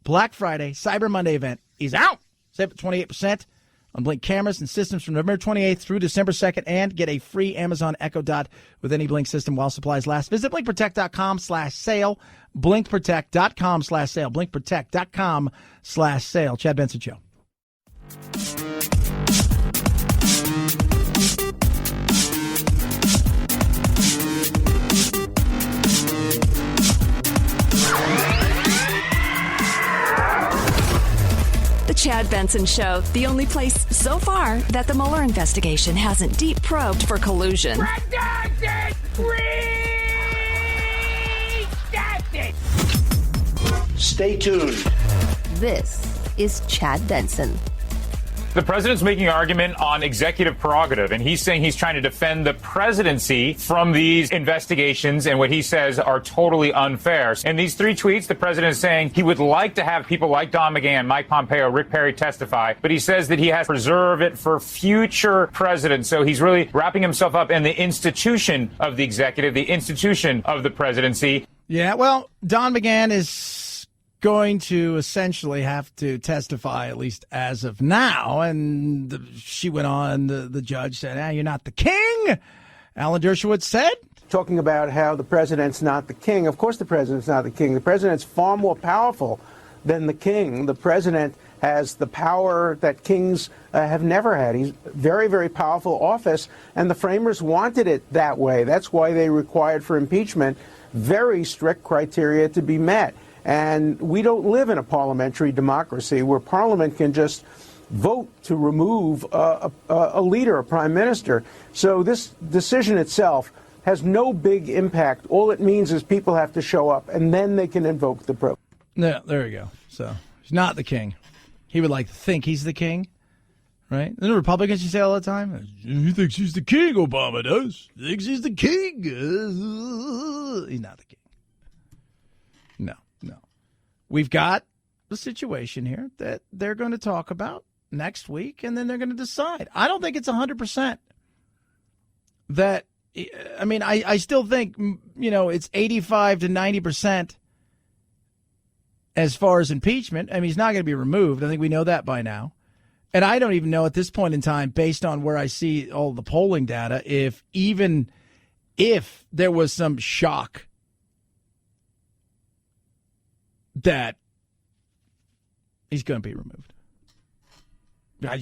Black Friday Cyber Monday event is out. Save 28% on Blink cameras and systems from November 28th through December 2nd, and get a free Amazon Echo Dot with any Blink system while supplies last. Visit BlinkProtect.com/sale. BlinkProtect.com/sale. BlinkProtect.com/sale. Chad Benson Show. The Chad Benson Show, the only place so far that the Mueller investigation hasn't deep probed for collusion. Stay tuned. This is Chad Benson. The president's making an argument on executive prerogative, and he's saying he's trying to defend the presidency from these investigations and what he says are totally unfair. In these 3 tweets, the president is saying he would like to have people like Don McGahn, Mike Pompeo, Rick Perry testify, but he says that he has to preserve it for future presidents. So he's really wrapping himself up in the institution of the executive, the institution of the presidency. Yeah, well, Don McGahn is going to essentially have to testify, at least as of now. And she went on, the judge said, you're not the king, Alan Dershowitz said. Talking about how the president's not the king. Of course the president's not the king. The president's far more powerful than the king. The president has the power that kings have never had. He's very, very powerful office, and the framers wanted it that way. That's why they required for impeachment very strict criteria to be met. And we don't live in a parliamentary democracy where Parliament can just vote to remove a leader, a prime minister. So this decision itself has no big impact. All it means is people have to show up, and then they can invoke the privilege. Yeah, there you go. So he's not the king. He would like to think he's the king, right? The Republicans, you say all the time, he thinks he's the king, Obama does. He thinks he's the king. He's not the king. No. We've got the situation here that they're going to talk about next week, and then they're going to decide. I don't think it's 100% that, I mean, I still think, it's 85 to 90% as far as impeachment. I mean, he's not going to be removed. I think we know that by now. And I don't even know at this point in time, based on where I see all the polling data, if there was some shock that he's going to be removed. I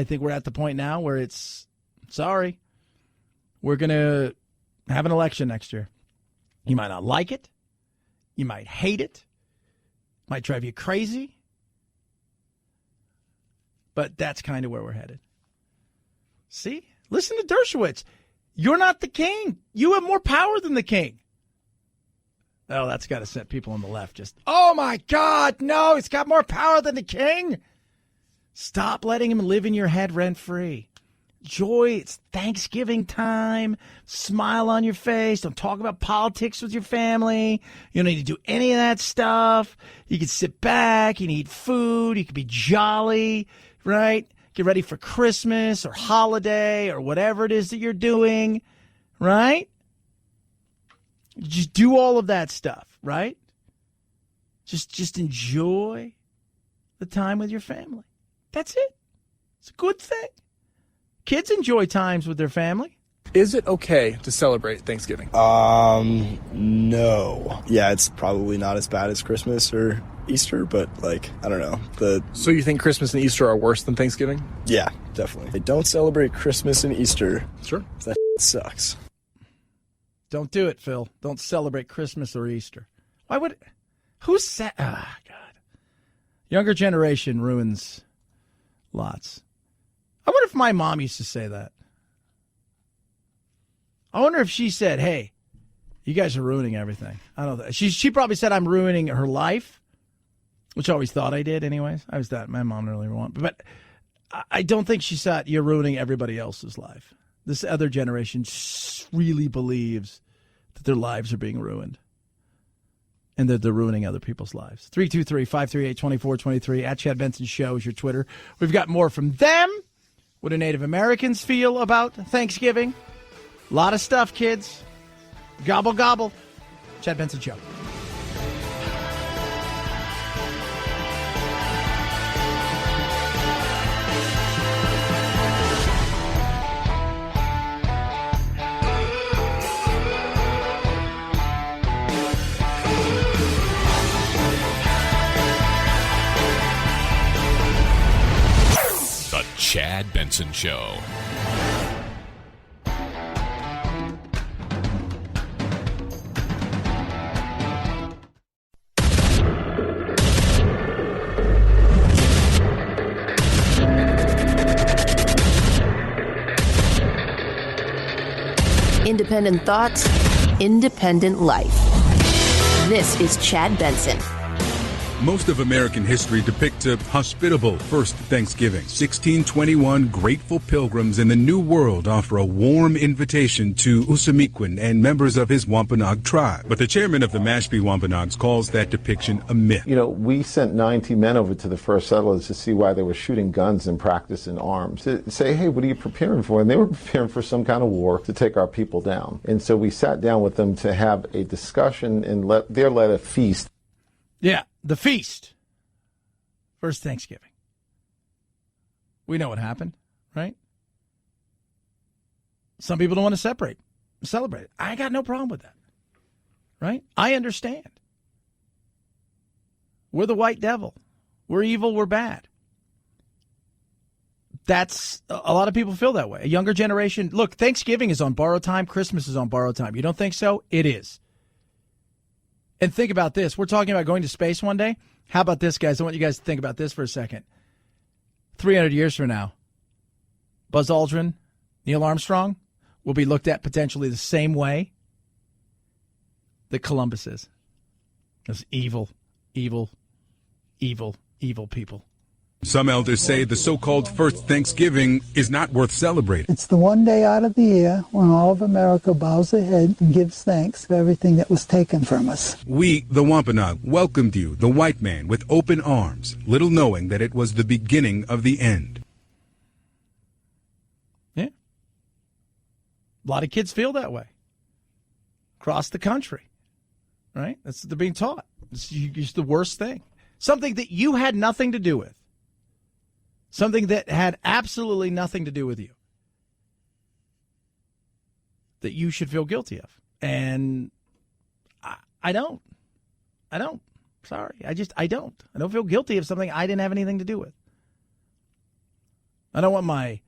think we're at the point now where it's, sorry, we're going to have an election next year. You might not like it. You might hate it. Might drive you crazy. But that's kind of where we're headed. See? Listen to Dershowitz. You're not the king. You have more power than the king. Oh, that's got to set people on the left just, oh my God, no, he's got more power than the king. Stop letting him live in your head rent-free. Joy, it's Thanksgiving time. Smile on your face. Don't talk about politics with your family. You don't need to do any of that stuff. You can sit back. You can eat food. You can be jolly, right? Get ready for Christmas or holiday or whatever it is that you're doing, right? Just do all of that stuff, right? Just enjoy the time with your family. That's it. It's a good thing. Kids enjoy times with their family. Is it okay to celebrate Thanksgiving? No. Yeah, it's probably not as bad as Christmas or Easter, but I don't know. So you think Christmas and Easter are worse than Thanksgiving? Yeah, definitely. They don't celebrate Christmas and Easter. Sure. That sucks. Don't do it, Phil. Don't celebrate Christmas or Easter. Why would... Who said... Ah, God. Younger generation ruins lots. I wonder if my mom used to say that. I wonder if she said, hey, you guys are ruining everything. I don't know. She probably said I'm ruining her life, which I always thought I did anyways. I was that. My mom didn't really want. But I don't think she said you're ruining everybody else's life. This other generation really believes that their lives are being ruined and that they're ruining other people's lives. 323-538-2423 at Chad Benson Show is your Twitter. We've got more from them. What do Native Americans feel about Thanksgiving? A lot of stuff, kids. Gobble, gobble. Chad Benson Show. Chad Benson Show. Independent thoughts, independent life. This is Chad Benson. Most of American history depicts a hospitable first Thanksgiving. 1621 grateful pilgrims in the New World offer a warm invitation to Usamiquin and members of his Wampanoag tribe. But the chairman of the Mashpee Wampanoags calls that depiction a myth. You know, we sent 90 men over to the first settlers to see why they were shooting guns and practicing arms. To say, hey, what are you preparing for? And they were preparing for some kind of war to take our people down. And so we sat down with them to have a discussion and let a feast. Yeah, the feast. First Thanksgiving. We know what happened, right? Some people don't want to celebrate. I got no problem with that, right? I understand. We're the white devil. We're evil. We're bad. That's a lot of people feel that way. A younger generation. Look, Thanksgiving is on borrowed time. Christmas is on borrowed time. You don't think so? It is. And think about this. We're talking about going to space one day. How about this, guys? I want you guys to think about this for a second. 300 years from now, Buzz Aldrin, Neil Armstrong will be looked at potentially the same way that Columbus is. Those evil, evil, evil, evil people. Some elders say the so-called first Thanksgiving is not worth celebrating. It's the one day out of the year when all of America bows their head and gives thanks for everything that was taken from us. We, the Wampanoag, welcomed you, the white man, with open arms, little knowing that it was the beginning of the end. Yeah. A lot of kids feel that way. Across the country. Right? That's what they're being taught. It's the worst thing. Something that you had nothing to do with. Something that had absolutely nothing to do with you. That you should feel guilty of. And I don't. Sorry. I don't. I don't feel guilty of something I didn't have anything to do with. I don't want my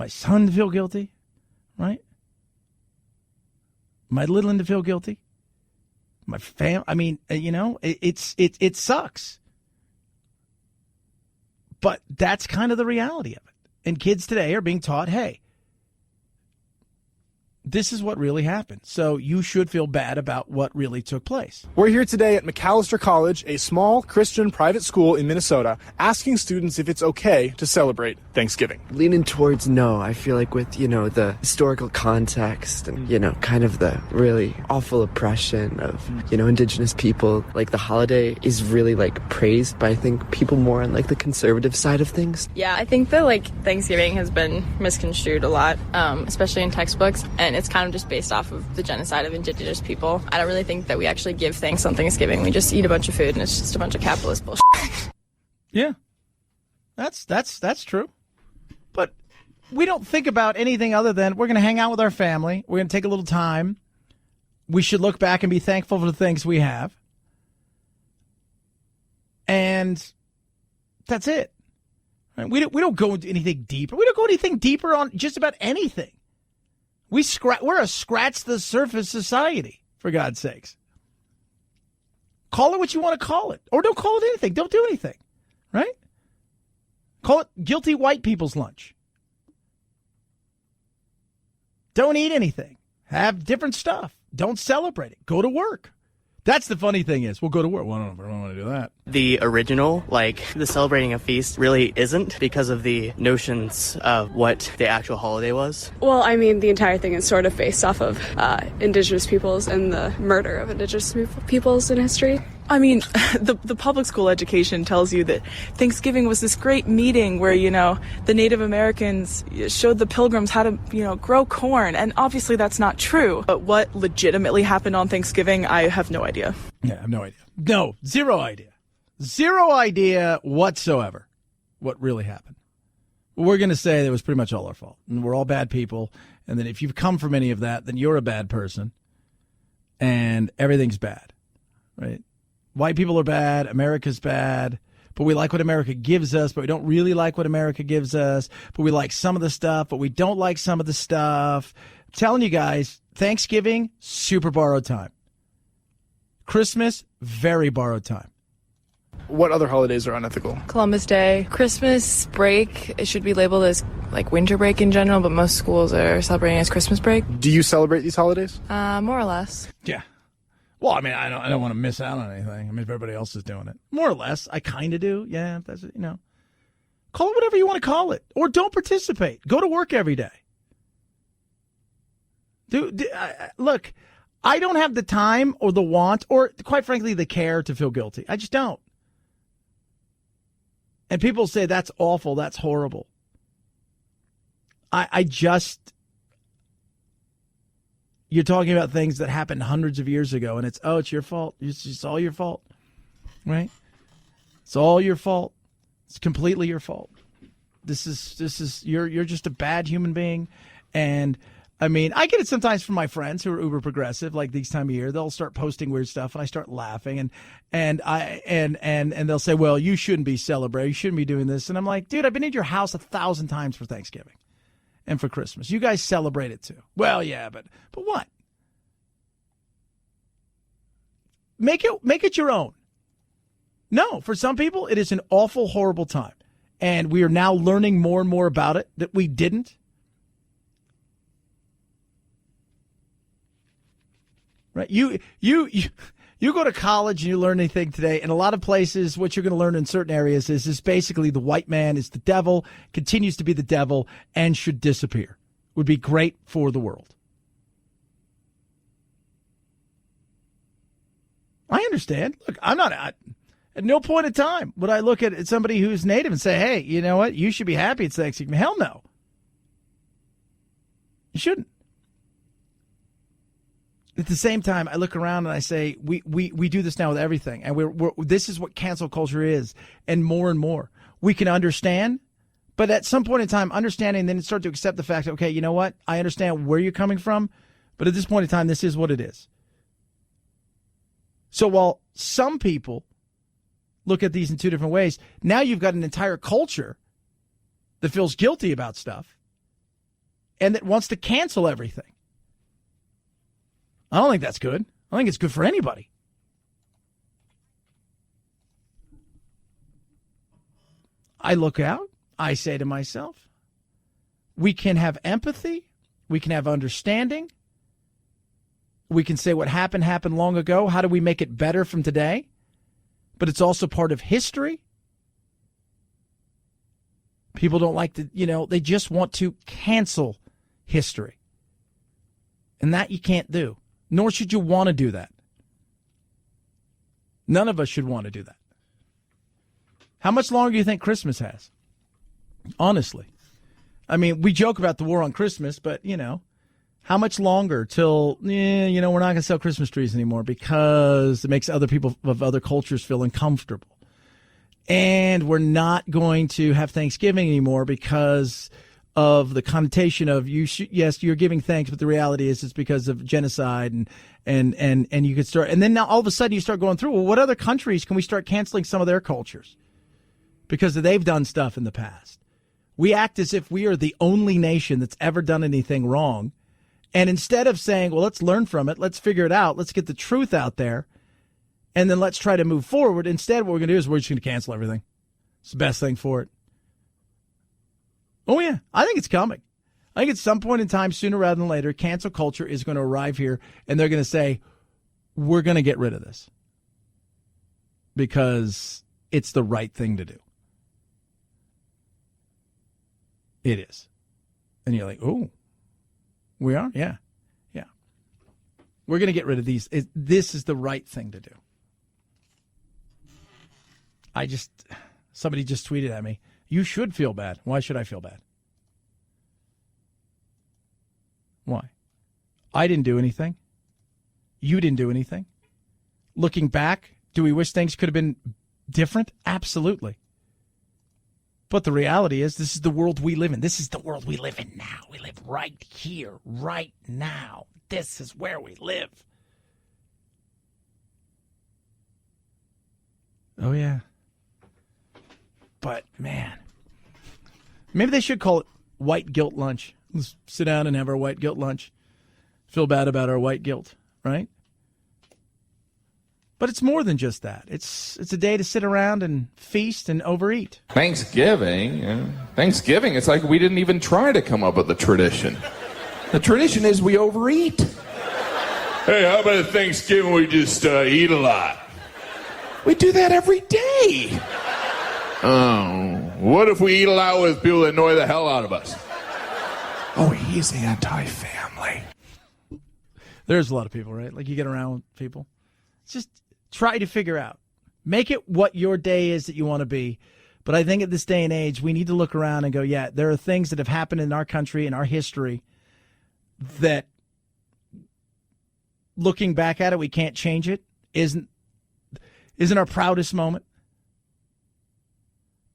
son to feel guilty, right? My little one to feel guilty. My family. I mean, it sucks. But that's kind of the reality of it. And kids today are being taught, hey, This is what really happened. So you should feel bad about what really took place. We're here today at McAllister College, a small Christian private school in Minnesota, asking students if it's okay to celebrate Thanksgiving. Leaning towards no. I feel like with, the historical context and, kind of the really awful oppression of, indigenous people, like the holiday is really praised by, I think, people more on the conservative side of things. Yeah, I think that Thanksgiving has been misconstrued a lot, especially in textbooks. And it's kind of just based off of the genocide of indigenous people. I don't really think that we actually give thanks on Thanksgiving. We just eat a bunch of food, and it's just a bunch of capitalist bullshit. Yeah, that's true. But we don't think about anything other than we're going to hang out with our family. We're going to take a little time. We should look back and be thankful for the things we have. And that's it. Right? We don't go into anything deeper. We don't go anything deeper on just about anything. We're a scratch-the-surface society, for God's sakes. Call it what you want to call it. Or don't call it anything. Don't do anything. Right? Call it guilty white people's lunch. Don't eat anything. Have different stuff. Don't celebrate it. Go to work. That's the funny thing is, we'll go to work. Well, I don't want to do that. The original, the celebrating a feast really isn't because of the notions of what the actual holiday was. Well, I mean, the entire thing is sort of based off of indigenous peoples and the murder of indigenous peoples in history. I mean, the public school education tells you that Thanksgiving was this great meeting where, the Native Americans showed the Pilgrims how to, grow corn. And obviously that's not true. But what legitimately happened on Thanksgiving, I have no idea. Yeah, I have no idea. No, zero idea. Zero idea whatsoever what really happened. We're going to say that it was pretty much all our fault. And we're all bad people. And then if you've come from any of that, then you're a bad person. And everything's bad, right? White people are bad, America's bad, but we like what America gives us, but we don't really like what America gives us. But we like some of the stuff, but we don't like some of the stuff. I'm telling you guys, Thanksgiving, super borrowed time. Christmas, very borrowed time. What other holidays are unethical? Columbus Day. Christmas break, it should be labeled as winter break in general, but most schools are celebrating as Christmas break. Do you celebrate these holidays? More or less. Yeah. Well, I mean, I don't want to miss out on anything. I mean, if everybody else is doing it. More or less, I kind of do. Yeah, that's it, Call it whatever you want to call it. Or don't participate. Go to work every day. Look, I don't have the time or the want or, quite frankly, the care to feel guilty. I just don't. And people say, that's awful, that's horrible. You're talking about things that happened hundreds of years ago, and it's your fault. It's just all your fault, right? It's all your fault. It's completely your fault. You're just a bad human being, and I mean, I get it sometimes from my friends who are uber progressive, like these time of year. They'll start posting weird stuff, and I start laughing, and they'll say, "Well, you shouldn't be celebrating. You shouldn't be doing this." And I'm like, "Dude, I've been in your house 1,000 times for Thanksgiving and for Christmas. You guys celebrate it too." Well, yeah, but what? Make it your own. No, for some people, it is an awful, horrible time, and we are now learning more and more about it that we didn't. Right? You go to college and you learn anything today. In a lot of places, what you're going to learn in certain areas is basically the white man is the devil, continues to be the devil, and should disappear. Would be great for the world. I understand. Look, at no point in time would I look at somebody who's native and say, hey, you know what? You should be happy it's Thanksgiving. Hell no. You shouldn't. At the same time, I look around and I say, we do this now with everything. And this is what cancel culture is. And more. We can understand, but at some point in time, understanding, then start to accept the fact, okay, you know what? I understand where you're coming from. But at this point in time, this is what it is. So while some people look at these in two different ways, now you've got an entire culture that feels guilty about stuff and that wants to cancel everything. I don't think that's good. I think it's good for anybody. I look out. I say to myself, we can have empathy, We can have understanding. We can say what happened long ago. How do we make it better from today? But it's also part of history. People don't like to, they just want to cancel history. And that you can't do. Nor should you want to do that. None of us should want to do that. How much longer do you think Christmas has? Honestly. I mean, we joke about the war on Christmas, but, how much longer till, we're not going to sell Christmas trees anymore because it makes other people of other cultures feel uncomfortable. And we're not going to have Thanksgiving anymore because of the connotation of yes, you're giving thanks, but the reality is it's because of genocide and you could start. And then now all of a sudden you start going through, well, what other countries can we start canceling some of their cultures? Because they've done stuff in the past. We act as if we are the only nation that's ever done anything wrong. And instead of saying, well, let's learn from it, let's figure it out, let's get the truth out there, and then let's try to move forward. Instead, what we're going to do is we're just going to cancel everything. It's the best thing for it. Oh, yeah. I think it's coming. I think at some point in time, sooner rather than later, cancel culture is going to arrive here, and they're going to say, we're going to get rid of this because it's the right thing to do. It is. And you're like, oh, we are? Yeah. Yeah. We're going to get rid of these. This is the right thing to do. Somebody just tweeted at me, you should feel bad. Why should I feel bad? Why? I didn't do anything. You didn't do anything. Looking back, do we wish things could have been different? Absolutely. But the reality is this is the world we live in. This is the world we live in now. We live right here, right now. This is where we live. Oh, yeah. But, man, maybe they should call it white guilt lunch. Let's sit down and have our white guilt lunch. Feel bad about our white guilt, right? But it's more than just that. It's a day to sit around and feast and overeat. Thanksgiving, it's like we didn't even try to come up with a tradition. The tradition is we overeat. Hey, how about at Thanksgiving we just eat a lot? We do that every day. Oh, what if we eat a lot with people that annoy the hell out of us? Oh, he's anti-family. There's a lot of people, right? Like you get around with people. Just try to figure out. Make it what your day is that you want to be. But I think at this day and age, we need to look around and go, yeah, there are things that have happened in our country, in our history, that looking back at it, we can't change it. Isn't our proudest moment.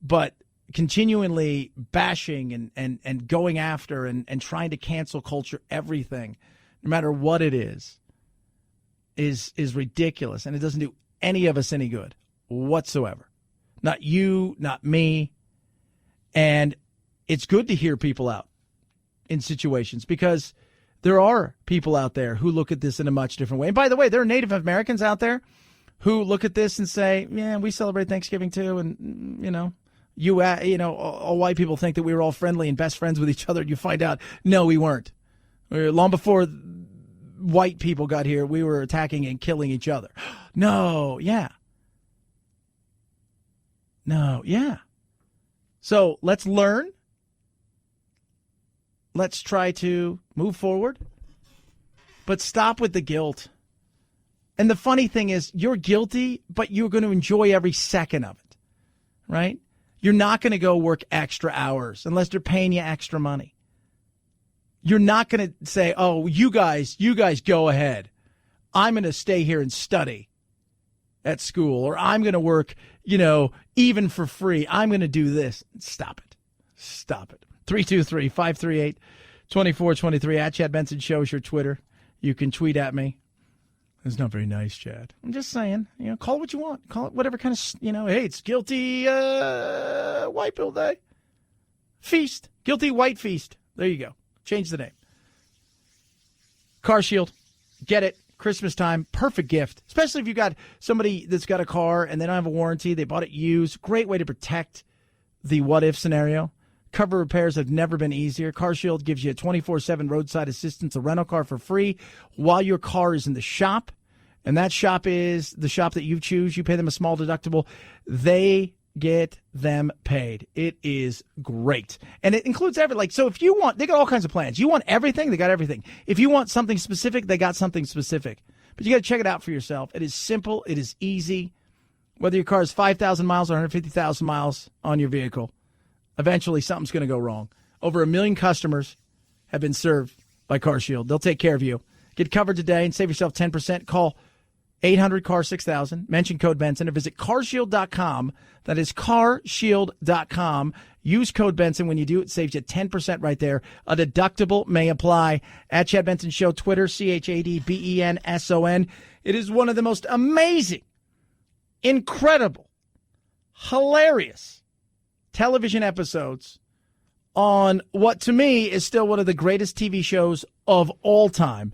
But continually bashing and going after and trying to cancel culture, everything, no matter what it is ridiculous. And it doesn't do any of us any good whatsoever. Not you, not me. And it's good to hear people out in situations because there are people out there who look at this in a much different way. And by the way, there are Native Americans out there who look at this and say, yeah, we celebrate Thanksgiving too. And, all white people think that we were all friendly and best friends with each other. You find out, no, we weren't. Long before white people got here, we were attacking and killing each other. No, yeah. So let's learn. Let's try to move forward. But stop with the guilt. And the funny thing is, you're guilty, but you're going to enjoy every second of it, right? You're not going to go work extra hours unless they're paying you extra money. You're not going to say, oh, you guys go ahead. I'm going to stay here and study at school, or I'm going to work, even for free. I'm going to do this. Stop it. 323-538-2423 at Chad Benson Show is your Twitter. You can tweet at me. It's not very nice, Chad. I'm just saying, call it what you want. Call it whatever kind of, hey, it's guilty white bill day. Feast. Guilty white feast. There you go. Change the name. Car Shield. Get it. Christmas time. Perfect gift. Especially if you've got somebody that's got a car and they don't have a warranty. They bought it used. Great way to protect the what if scenario. cover repairs have never been easier. CarShield gives you a 24/7 roadside assistance, a rental car for free while your car is in the shop. And that shop is the shop that you choose. You pay them a small deductible. They get them paid. It is great. And it includes everything. So if you want, they got all kinds of plans. You want everything, they got everything. If you want something specific, they got something specific. But you got to check it out for yourself. It is simple. It is easy. Whether your car is 5,000 miles or 150,000 miles on your vehicle, eventually something's going to go wrong. Over 1 million customers have been served by CarShield. They'll take care of you. Get covered today and save yourself 10%. Call 800-CAR-6000. Mention code Benson or visit carshield.com. That is carshield.com. Use code Benson when you do. It saves you 10% right there. A deductible may apply. At Chad Benson Show, Twitter, ChadBenson. It is one of the most amazing, incredible, hilarious television episodes on what to me is still one of the greatest TV shows of all time.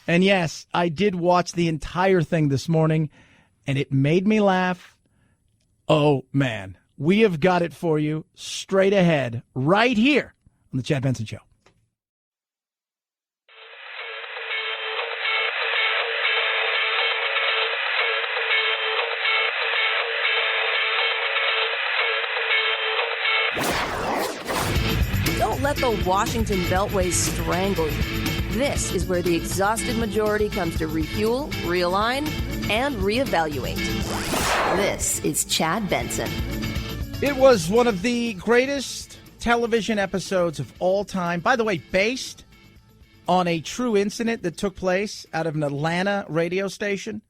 And yes, I did watch the entire thing this morning, and it made me laugh. Oh, man. We have got it for you straight ahead right here on the Chad Benson Show. Don't let the Washington Beltway strangle you. This is where the exhausted majority comes to refuel, realign, and reevaluate. This is Chad Benson. It was one of the greatest television episodes of all time. By the way, based on a true incident that took place out of an Atlanta radio station.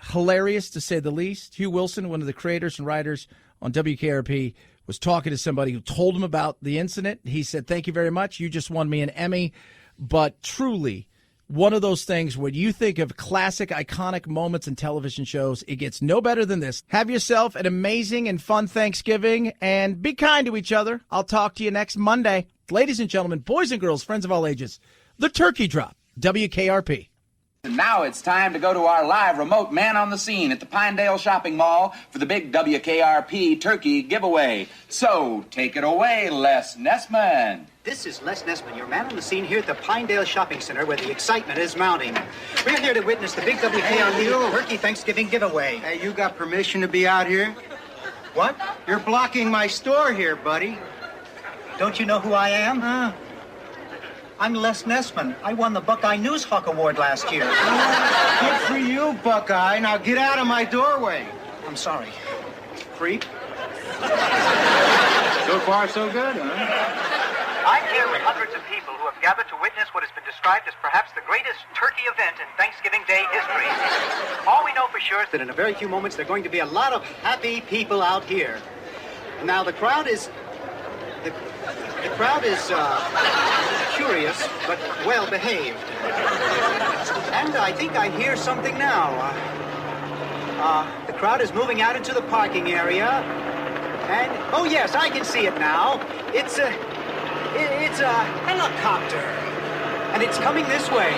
Hilarious, to say the least. Hugh Wilson, one of the creators and writers on WKRP, was talking to somebody who told him about the incident. He said, "Thank you very much. You just won me an Emmy." But truly, one of those things when you think of classic, iconic moments in television shows, it gets no better than this. Have yourself an amazing and fun Thanksgiving, and be kind to each other. I'll talk to you next Monday. Ladies and gentlemen, boys and girls, friends of all ages, the Turkey Drop, WKRP. And now it's time to go to our live remote man on the scene at the Pinedale Shopping Mall for the big WKRP Turkey giveaway. So, take it away, Les Nessman. This is Les Nessman, your man on the scene here at the Pinedale Shopping Center where the excitement is mounting. We're here to witness the big WKRP Turkey Thanksgiving giveaway. Hey, you got permission to be out here? What? You're blocking my store here, buddy. Don't you know who I am? I'm Les Nessman. I won the Buckeye News Hawk Award last year. Good for you, Buckeye. Now get out of my doorway. I'm sorry. Creep. So far, so good, huh? I'm here with hundreds of people who have gathered to witness what has been described as perhaps the greatest turkey event in Thanksgiving Day history. All we know for sure is that in a very few moments there are going to be a lot of happy people out here. Now, the crowd is curious, but well-behaved. And I think I hear something now. The crowd is moving out into the parking area. And, oh yes, I can see it now. It's a helicopter. And it's coming this way.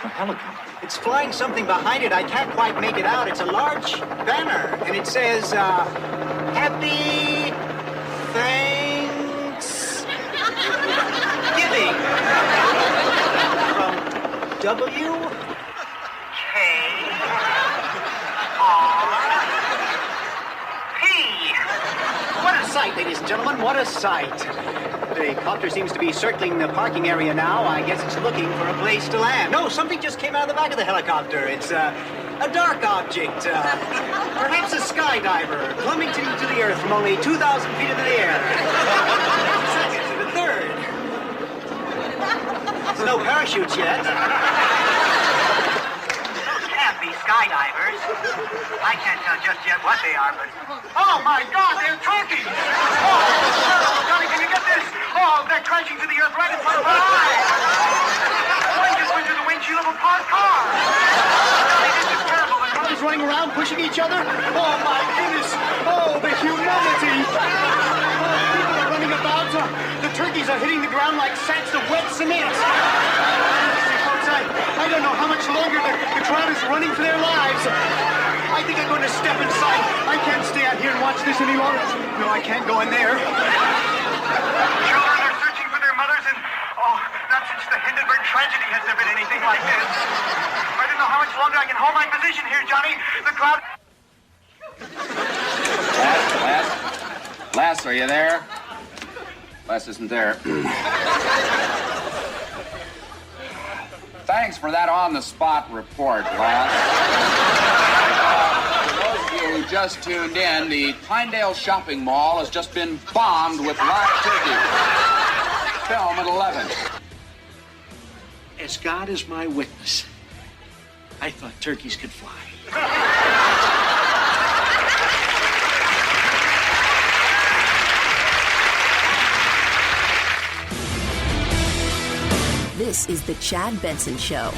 A helicopter? It's flying something behind it. I can't quite make it out. It's a large banner. And it says, Happy Thanksgiving. From WKRP. What a sight, ladies and gentlemen. What a sight. The copter seems to be circling the parking area now. I guess it's looking for a place to land. No, something just came out of the back of the helicopter. It's a dark object. Perhaps a skydiver plummeting to the earth from only 2,000 feet into the air. The third. There's no parachutes yet. Those can't be skydivers. I can't tell just yet what they are, but... Oh, my God, they're turkeys! Oh, Johnny, can you get this? Oh, they're crashing to the earth right in front of our eyes! One just went through the windshield of a parked car! Johnny, this is terrible. The crowd is running around, pushing each other. Oh, my goodness! Oh, the humanity! People are running about. The turkeys are hitting the ground like sacks of wet cement. I don't know how much longer the crowd is running for their lives. I think I'm going to step inside. I can't stay out here and watch this any longer. No, I can't go in there. since the Hindenburg tragedy has there been anything like this. I don't know how much longer I can hold my position here, Johnny. The crowd... Les, are you there? Les isn't there. Thanks for that on-the-spot report, Les. For those of you who just tuned in, the Pinedale Shopping Mall has just been bombed with live turkey. Film at 11. As God is my witness, I thought turkeys could fly. This is the Chad Benson Show.